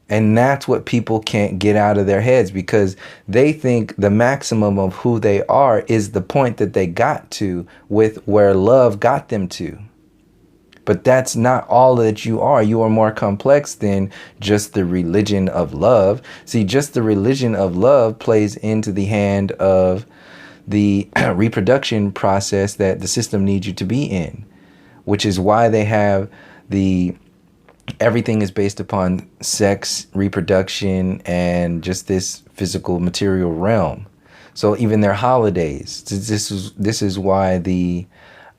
A: And that's what people can't get out of their heads, because they think the maximum of who they are is the point that they got to with where love got them to. But that's not all that you are. You are more complex than just the religion of love. See, just the religion of love plays into the hand of the reproduction process that the system needs you to be in, which is why they have everything is based upon sex, reproduction, and just this physical material realm. So even their holidays, this is why the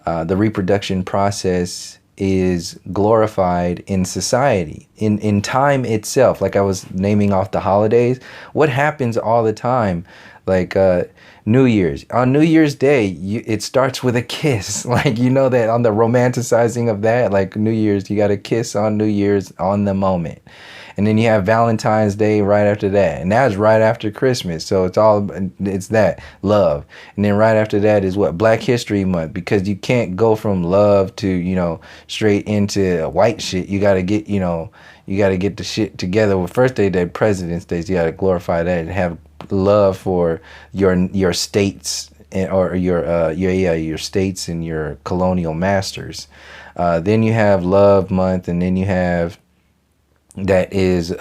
A: reproduction process is glorified in society, in time itself. Like I was naming off the holidays, what happens all the time, like New Year's. On New Year's Day, it starts with a kiss. Like, you know that on the romanticizing of that, like New Year's, you got to kiss on New Year's on the moment. And then you have Valentine's Day right after that. And that's right after Christmas. So it's that, love. And then right after that is what? Black History Month. Because you can't go from love to, straight into white shit. You got to get, you got to get the shit together. Well, first day, that President's Day, so you got to glorify that and have love for your states or your states and your colonial masters. Then you have Love Month, and then you have that is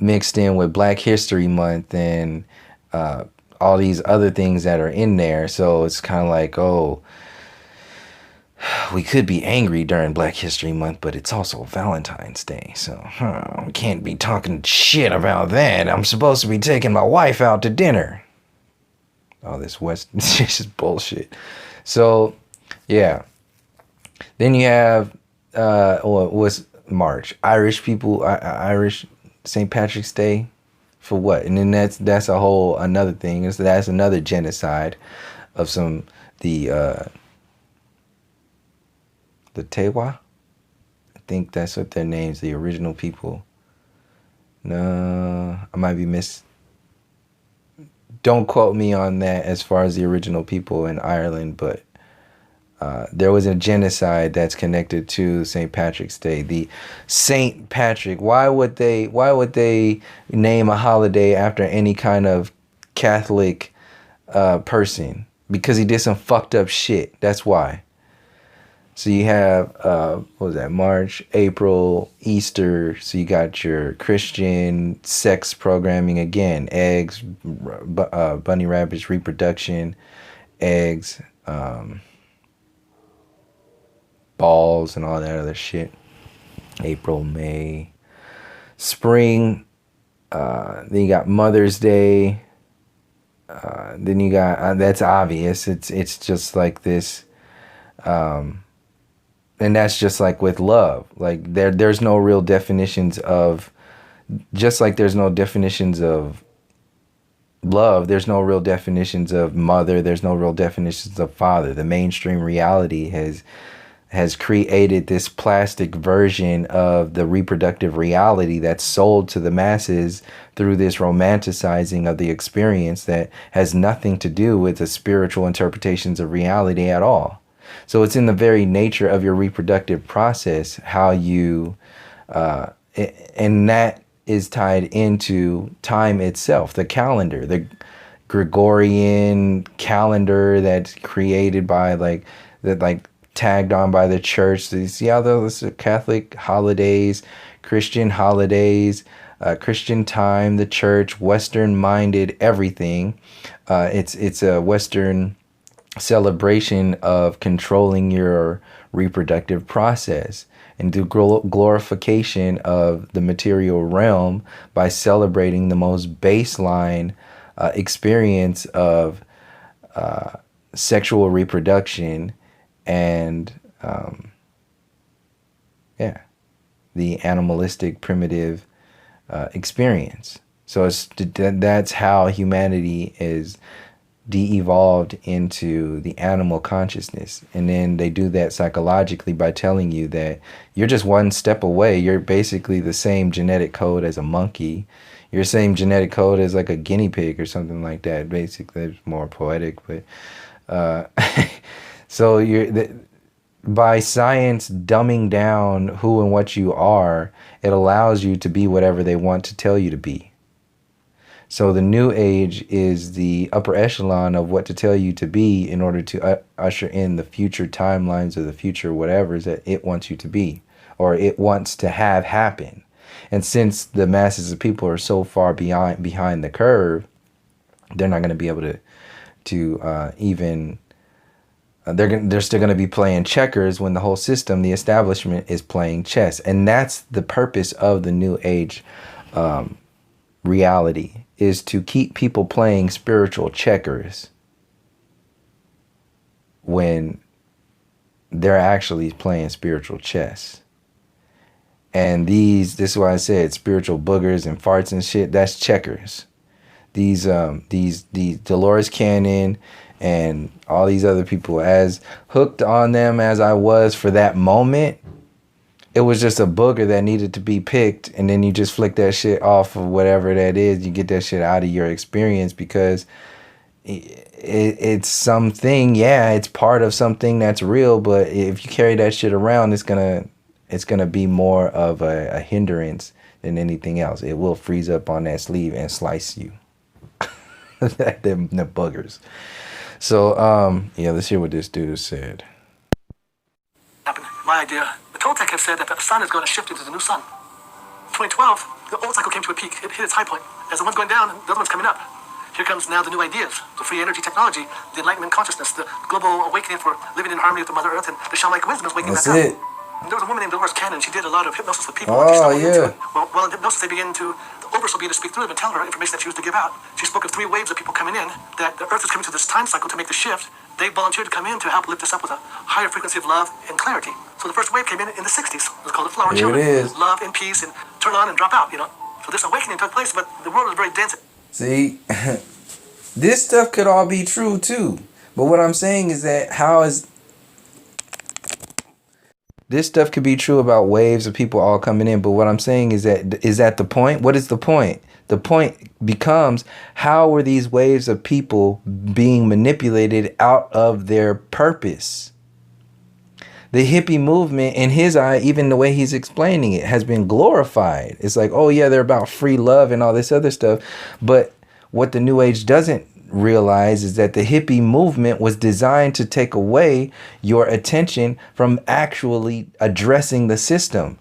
A: mixed in with Black History Month and all these other things that are in there. So it's kind of like, oh, we could be angry during Black History Month, but it's also Valentine's Day. So we can't be talking shit about that. I'm supposed to be taking my wife out to dinner. Oh, this this is bullshit. So, yeah. Then you have, what's March? Irish people, Irish St. Patrick's Day. For what? And then that's a whole another thing. That's another genocide of the Tewa. I think that's what their names, the original people. No, I might be don't quote me on that as far as the original people in Ireland, but there was a genocide that's connected to St. Patrick's Day. The St. Patrick. Why would they name a holiday after any kind of Catholic person? Because he did some fucked up shit. That's why. So you have, what was that, March, April, Easter. So you got your Christian sex programming again. Eggs, bunny rabbits, reproduction, eggs, balls, and all that other shit. April, May. Spring, then you got Mother's Day. Then you got, that's obvious. It's just like this, and that's just like with love. Like there's no real definitions of, just like there's no definitions of love, there's no real definitions of mother, there's no real definitions of father. The mainstream reality has created this plastic version of the reproductive reality that's sold to the masses through this romanticizing of the experience that has nothing to do with the spiritual interpretations of reality at all. So it's in the very nature of your reproductive process how you, and that is tied into time itself, the calendar, the Gregorian calendar that's created by tagged on by the church. So you see how those are Catholic holidays, Christian holidays, Christian time, the church, Western minded everything. It's a Western celebration of controlling your reproductive process and the glorification of the material realm by celebrating the most baseline experience of sexual reproduction and the animalistic primitive experience. So that's how humanity is de-evolved into the animal consciousness. And then they do that psychologically by telling you that you're just one step away. You're basically the same genetic code as a monkey. You're the same genetic code as like a guinea pig or something like that. Basically, it's more poetic, but so by science dumbing down who and what you are, it allows you to be whatever they want to tell you to be. So the new age is the upper echelon of what to tell you to be in order to usher in the future timelines or the future whatevers that it wants you to be or it wants to have happen. And since the masses of people are so far behind the curve, they're not going to be able to even they're still going to be playing checkers when the whole system, the establishment, is playing chess. And that's the purpose of the new age reality, is to keep people playing spiritual checkers when they're actually playing spiritual chess. And this is why I said spiritual boogers and farts and shit, that's checkers. These Dolores Canon and all these other people, as hooked on them as I was for that moment, it was just a booger that needed to be picked, and then you just flick that shit off of whatever that is. You get that shit out of your experience because it's something, yeah, it's part of something that's real, but if you carry that shit around, it's gonna be more of a hindrance than anything else. It will freeze up on that sleeve and slice you. the boogers. So yeah, let's hear what this dude said.
B: My idea, the Toltec have said that the sun is going to shift into the new sun. 2012, the old cycle came to a peak. It hit its high point. As the one's going down, the other one's coming up. Here comes now the new ideas, the free energy technology, the enlightenment consciousness, the global awakening for living in harmony with the Mother Earth, and the shamanic wisdom is waking back up. And there was a woman named Dolores Canon. She did a lot of hypnosis with people.
A: Oh, yeah.
B: Well, in hypnosis, they begin to, the oversoul began to speak through them and tell her information that she was to give out. She spoke of 3 waves of people coming in, that the Earth is coming to this time cycle to make the shift. They volunteered to come in to help lift us up with a higher frequency of love and clarity. So the first wave came in the 60s. It was called the Flower
A: Here
B: Children.
A: it is.
B: Love and peace and turn on and drop out, you know. So this awakening took place, but the world was very dense.
A: See, this stuff could all be true too. But what I'm saying is that this stuff could be true about waves of people all coming in. But what I'm saying is that the point? What is the point? The point becomes, how were these waves of people being manipulated out of their purpose? The hippie movement, in his eye, even the way he's explaining it, has been glorified. It's like, oh yeah, they're about free love and all this other stuff. But what the New Age doesn't realize is that the hippie movement was designed to take away your attention from actually addressing the system,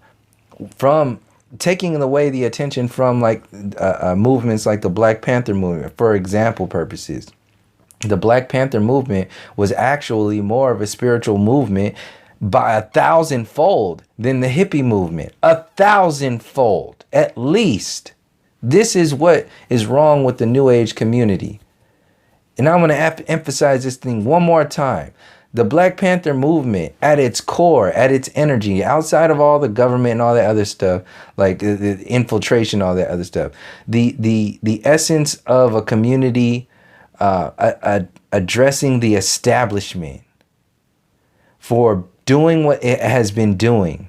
A: from taking away the attention from like movements like the Black Panther movement, for example purposes. The Black Panther movement was actually more of a spiritual movement by 1,000-fold than the hippie movement. 1,000-fold, at least. This is what is wrong with the New Age community. And I'm going to emphasize this thing one more time. The Black Panther movement, at its core, at its energy, outside of all the government and all that other stuff, like the infiltration, all that other stuff, the essence of a community addressing the establishment for doing what it has been doing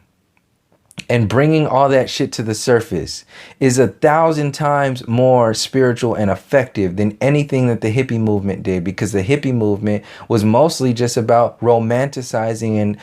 A: and bringing all that shit to the surface is 1,000 times more spiritual and effective than anything that the hippie movement did, because the hippie movement was mostly just about romanticizing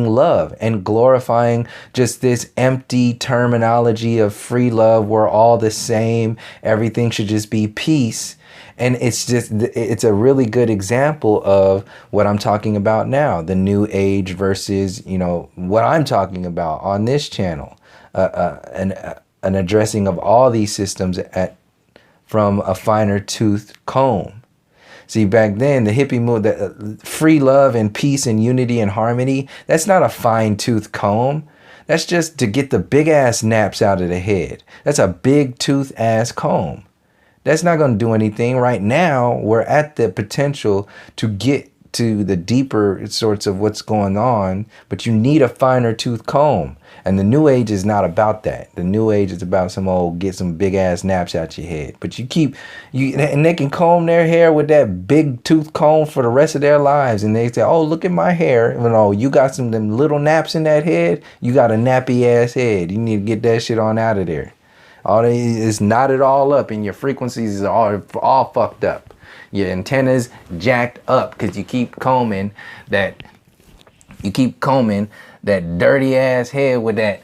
A: love and glorifying just this empty terminology of free love. We're all the same. Everything should just be peace. And it's a really good example of what I'm talking about now, the New Age versus, you know, what I'm talking about on this channel, an addressing of all these systems from a finer tooth comb. See, back then, the hippie movement, free love and peace and unity and harmony, that's not a fine tooth comb. That's just to get the big ass naps out of the head. That's a big tooth ass comb. That's not going to do anything. Right now, we're at the potential to get to the deeper sorts of what's going on, but you need a finer tooth comb. And the New Age is not about that. The New Age is about some old get some big ass naps out your head. But and they can comb their hair with that big tooth comb for the rest of their lives. And they say, oh, look at my hair. You know, you got some of them little naps in that head. You got a nappy ass head. You need to get that shit on out of there. It's knotted all up and your frequencies are all fucked up. Your antennas jacked up because you keep combing that dirty ass head with that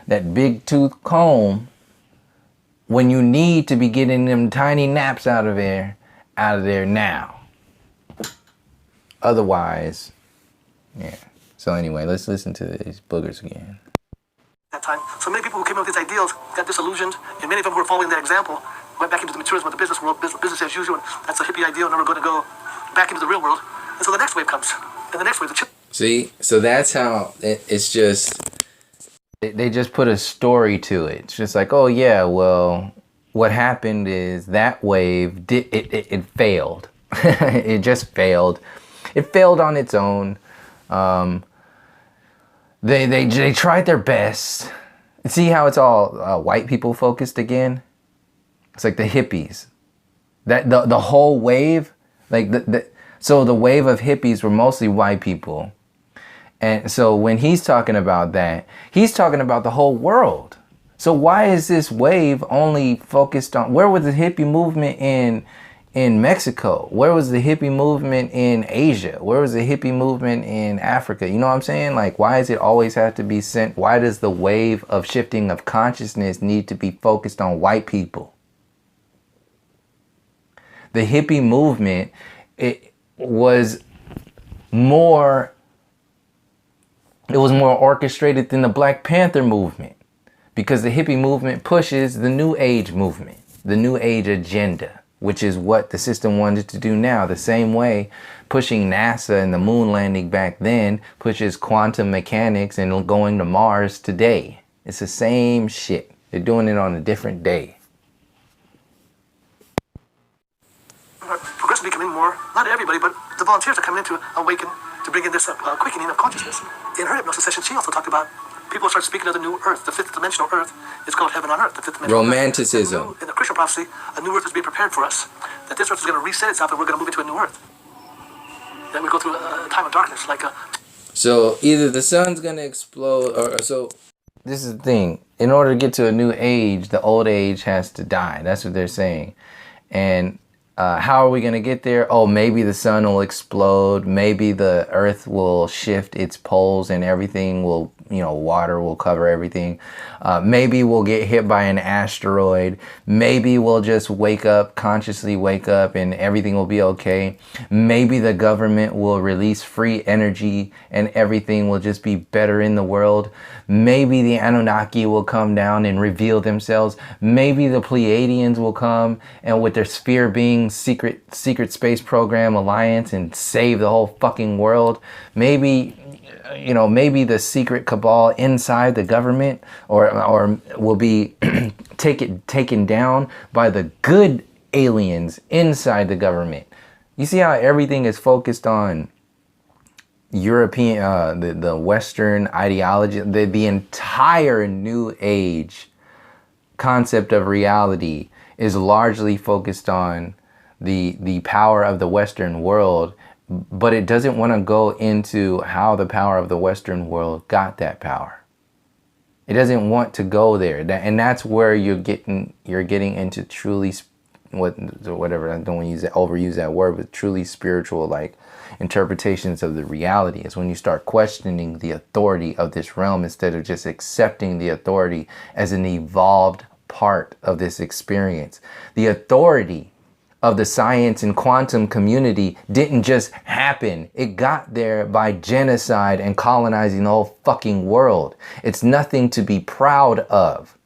A: that big tooth comb when you need to be getting them tiny naps out of there now. Otherwise, yeah. So anyway, let's listen to these boogers again.
B: That time. So many people who came up with these ideals got disillusioned, and many of them who were following that example went back into the materialism of the business world, business as usual. That's a hippie ideal, and we're going to go back into the real world. And so the next wave comes, and the next wave, the chip. See, so that's how it's just. They just put a story to it. It's just like, oh yeah, well, what happened is that wave it failed. It just failed. It failed on its own. They tried their best. See how it's all white people focused again? It's like the hippies. That the whole wave, like so the wave of hippies were mostly white people. And so when he's talking about that, he's talking about the whole world. So why is this wave only focused on, where was the hippie movement in Mexico? Where was the hippie movement in Asia? Where was the hippie movement in Africa? You know what I'm saying? Like, why does it always have to be sent? Why does the wave of shifting of consciousness need to be focused on white people? The hippie movement, it was more orchestrated than the Black Panther movement, because the hippie movement pushes the New Age movement, the New Age agenda, which is what the system wanted to do now. The same way pushing NASA and the moon landing back then pushes quantum mechanics and going to Mars today. It's the same shit. They're doing it on a different day. Progressively becoming more, not everybody, but the volunteers are coming in to awaken, to bring in this quickening of consciousness. In her hypnosis session, she also talked about people start speaking of the new earth, the fifth dimensional earth. It's called heaven on earth, the fifth dimensional Romanticism. Earth. In the Christian prophecy, a new earth is being prepared for us. That this earth is going to reset itself and we're going to move into a new earth. That we go through a time of darkness, like a... So either the sun's going to explode, or so... This is the thing. In order to get to a new age, the old age has to die. That's what they're saying. And how are we going to get there? Oh, maybe the sun will explode. Maybe the earth will shift its poles and everything will, water will cover everything. Maybe we'll get hit by an asteroid. Maybe we'll just consciously wake up and everything will be okay. Maybe the government will release free energy and everything will just be better in the world. Maybe the Anunnaki will come down and reveal themselves. Maybe the Pleiadians will come and with their sphere being secret space program alliance and save the whole fucking world. Maybe the secret cabal inside the government or will be taken down by the good aliens inside the government. You see how everything is focused on European, the Western ideology, the entire New Age concept of reality is largely focused on the power of the Western world, but it doesn't want to go into how the power of the Western world got that power. It doesn't want to go there, and that's where you're getting into truly whatever. I don't want to overuse that word, but truly spiritual like interpretations of the reality is when you start questioning the authority of this realm instead of just accepting the authority as an evolved part of this experience. The authority of the science and quantum community didn't just happen. It got there by genocide and colonizing the whole fucking world. It's nothing to be proud of.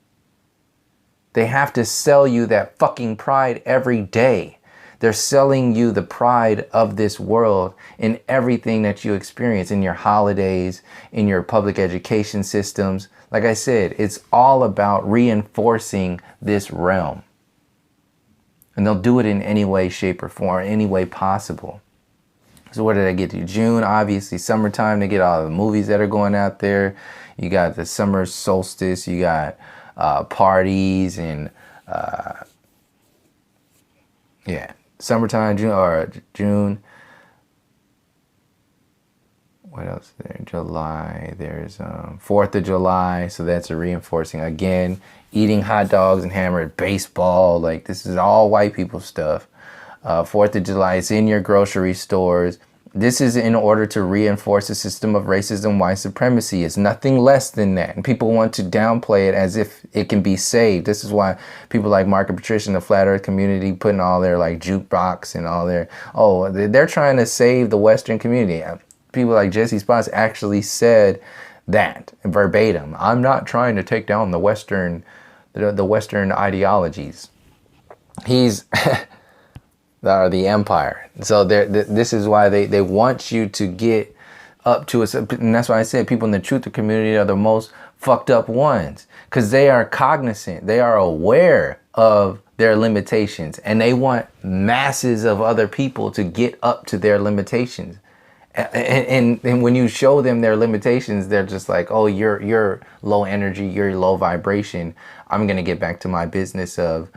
B: They have to sell you that fucking pride every day. They're selling you the pride of this world in everything that you experience, in your holidays, in your public education systems. Like I said, it's all about reinforcing this realm.
C: And they'll do it in any way, shape, or form, any way possible. So what did I get to? June, obviously, summertime. They get all the movies that are going out there. You got the summer solstice. You got parties and yeah, summertime, June. What else is there? July. There's 4th of July. So that's a reinforcing again. Eating hot dogs and hammered baseball. Like, this is all white people stuff. 4th of July. It's in your grocery stores. This is in order to reinforce a system of racism, white supremacy. It's nothing less than that. And people want to downplay it as if it can be saved. This is why people like Mark and Patricia in the Flat Earth community putting all their like jukebox and all their, they're trying to save the Western community. People like Jesse Spots actually said that verbatim. I'm not trying to take down the Western ideologies. He's the empire. So this is why they want you to get up to us. And that's why I said people in the truth community are the most fucked up ones, because they are cognizant. They are aware of their limitations, and they want masses of other people to get up to their limitations. And when you show them their limitations, they're just like, oh, you're low energy, you're low vibration. I'm going to get back to my business of,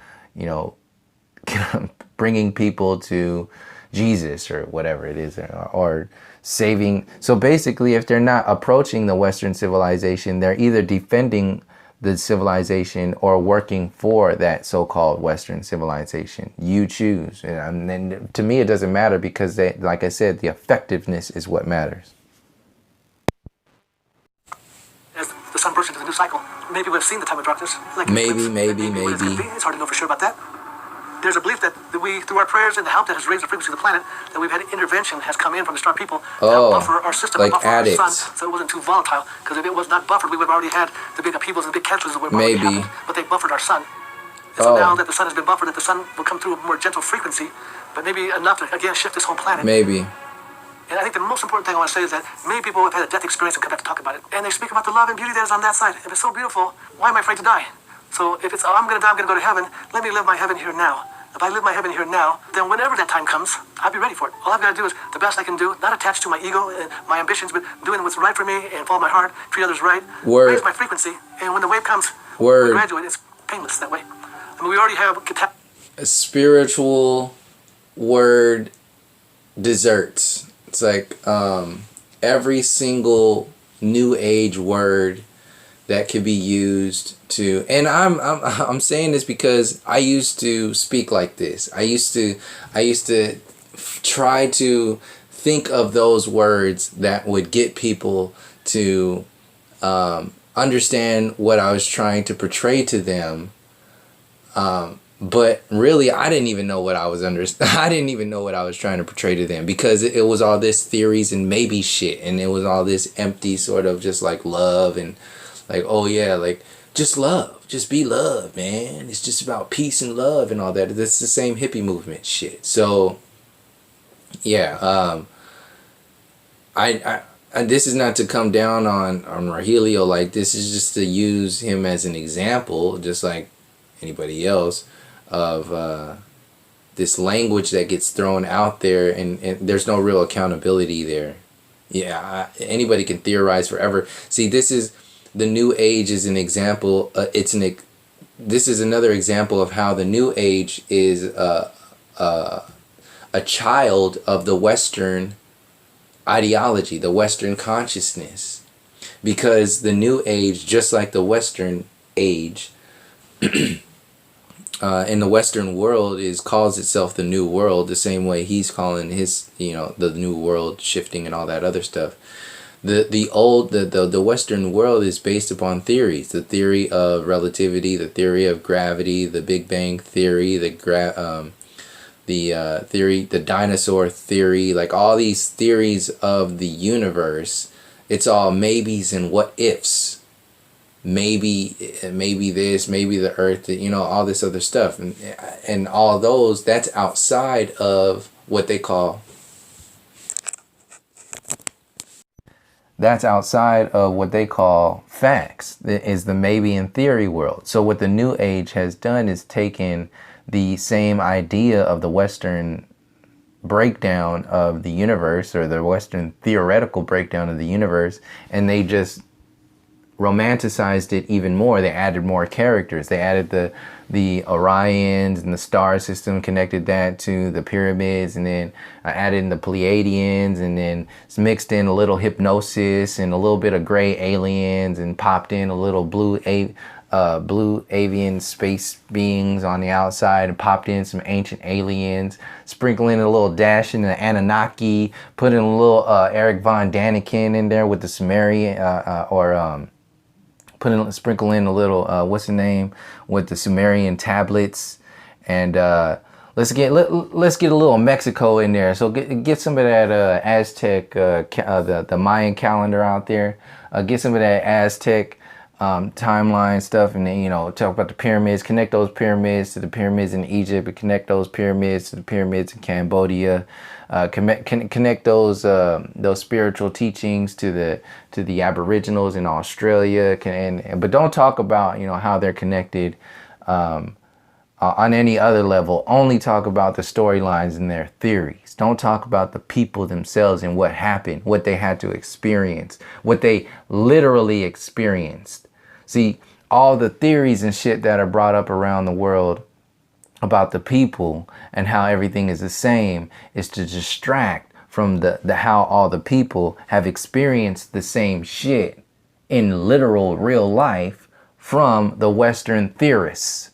C: bringing people to Jesus or whatever it is, or saving. So basically, if they're not approaching the Western civilization, they're either defending the civilization or working for that so-called Western civilization. You choose. And then to me, it doesn't matter, because they, like I said, the effectiveness is what matters.
B: As the sun bursts into the new cycle, maybe we've seen the time of darkness. Like
C: maybe.
B: It's hard to know for sure about that. There's a belief that we, through our prayers and the help that has raised the frequency of the planet, that we've had intervention has come in from the star people to help buffer our system,
C: like
B: buffer
C: addicts.
B: our sun, so it wasn't too volatile. Because if it was not buffered, we would have already had the big upheavals and the big cataclysms that would have already happened. But they buffered our sun. And so now that the sun has been buffered, that the sun will come through a more gentle frequency, but maybe enough to, again, shift this whole planet.
C: Maybe.
B: And I think the most important thing I want to say is that many people have had a death experience and come back to talk about it. And they speak about the love and beauty that is on that side. If it's so beautiful, why am I afraid to die? So if it's, I'm going to die, I'm going to go to heaven, let me live my heaven here now. If I live my heaven here now, then whenever that time comes, I'll be ready for it. All I've got to do is the best I can do, not attached to my ego and my ambitions, but doing what's right for me and follow my heart, treat others right, raise my frequency, and when the wave comes, we graduate. It's painless that way. I mean, we already have
C: a spiritual word desserts. It's like every single new age word that could be used to, and I'm saying this because I used to speak like this. I used to try to think of those words that would get people to understand what I was trying to portray to them. But really, I didn't even know what I was I didn't even know what I was trying to portray to them, because it was all this theories and maybe shit, and it was all this empty sort of just like love and like, oh yeah, like just love, just be love, man. It's just about peace and love and all that. That's the same hippie movement shit. So yeah, and this is not to come down on Rogelio. Like, this is just to use him as an example, just like anybody else, of this language that gets thrown out there, and there's no real accountability there. Yeah, anybody can theorize forever. See, this is the New Age is an example. This is another example of how the New Age is a child of the Western ideology, the Western consciousness, because the New Age, just like the Western age, in the Western world, calls itself the New World, the same way he's calling his, the New World shifting and all that other stuff. The Western world is based upon theories: the theory of relativity, the theory of gravity, the Big Bang theory, the dinosaur theory, like all these theories of the universe. It's all maybes and what ifs. Maybe this, maybe the earth, all this other stuff, and all those, that's outside of what they call facts. Is the maybe and theory world. So what the New Age has done is taken the same idea of the Western breakdown of the universe, or the Western theoretical breakdown of the universe, and they just romanticized it even more. They added more characters. They added the Orions and the star system, connected that to the pyramids, and then added in the Pleiadians, and then mixed in a little hypnosis and a little bit of gray aliens, and popped in a little blue avian space beings on the outside, and popped in some ancient aliens, sprinkling a little dash in the Anunnaki, put in a little Eric Von Daniken in there with the Sumerian, sprinkle in a little what's the name, with the Sumerian tablets, and let's get a little Mexico in there. So get some of that Aztec, the Mayan calendar out there. Get some of that Aztec timeline stuff, and then, talk about the pyramids. Connect those pyramids to the pyramids in Egypt, and connect those pyramids to the pyramids in Cambodia. Connect those spiritual teachings to the Aboriginals in Australia, but don't talk about how they're connected on any other level. Only talk about the storylines and their theories. Don't talk about the people themselves and what happened, what they had to experience, what they literally experienced. See, all the theories and shit that are brought up around the world about the people and how everything is the same is to distract from the how all the people have experienced the same shit in literal real life from the Western theorists.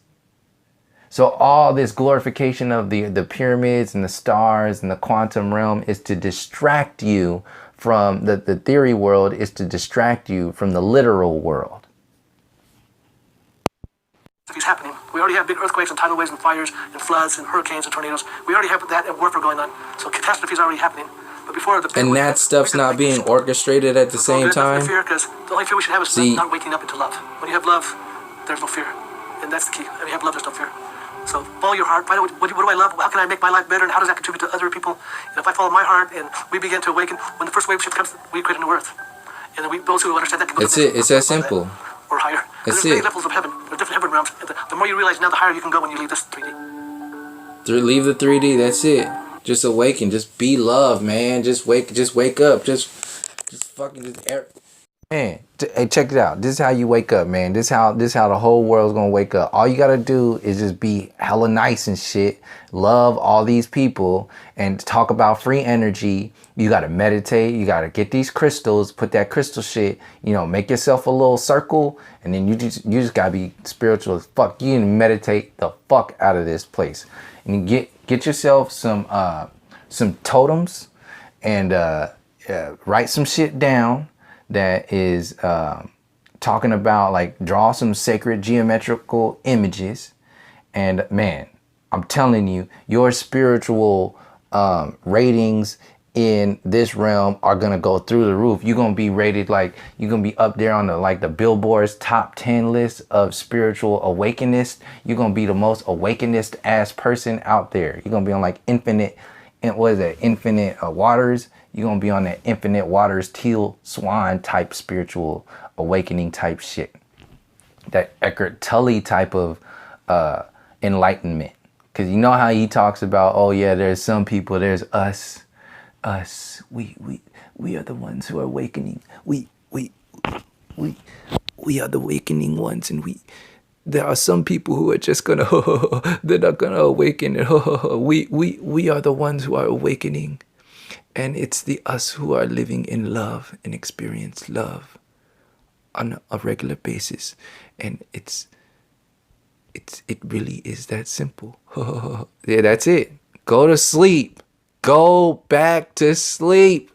C: So all this glorification of the pyramids and the stars and the quantum realm is to distract you from the theory world, is to distract you from the literal world.
B: If it's happening. We already have big earthquakes and tidal waves and fires and floods and hurricanes and tornadoes. We already have that warfare going on. So catastrophe is already happening. But before the
C: and that stuff's not being orchestrated at the same time.
B: Fear, because the only fear we should have is not waking up into love. When you have love, there's no fear, and that's the key. When you have love, there's no fear. So follow your heart. Find out what do I love? How can I make my life better? And how does that contribute to other people? And if I follow my heart and we begin to awaken, when the first wave shift comes, we create a new earth. And then those who understand that can go
C: That's it. It's that simple.
B: Or higher.
C: That's
B: there's
C: it.
B: many levels of heaven. There are different heaven realms. The more you realize now, the higher you can go when you leave this 3D.
C: Leave the 3D. That's it. Just awaken. Just be love, man. Just wake up. Just fucking man. Hey, check it out. This is how you wake up, man. This is how the whole world's gonna wake up. All you gotta do is just be hella nice and shit. Love all these people and talk about free energy. You gotta meditate. You gotta get these crystals. Put that crystal shit. Make yourself a little circle, and then you just gotta be spiritual as fuck. You can meditate the fuck out of this place, and get yourself some totems, and write some shit down that is talking about, like, draw some sacred geometrical images, and man, I'm telling you, your spiritual ratings in this realm are gonna go through the roof. You're gonna be rated, like, you're gonna be up there on the Billboard's top 10 list of spiritual awakenist. You're gonna be the most awakenist ass person out there. You're gonna be on like infinite waters. You're gonna be on that infinite waters, teal swan type spiritual awakening type shit. That Eckhart Tolle type of enlightenment. Cause you know how he talks about, oh yeah, there's some people, there's us. We are the ones who are awakening. We are the awakening ones, and there are some people who are just gonna they're not gonna awaken. We are the ones who are awakening, and it's the us who are living in love and experience love on a regular basis, and it really is that simple. Yeah, that's it. Go to sleep. Go back to sleep.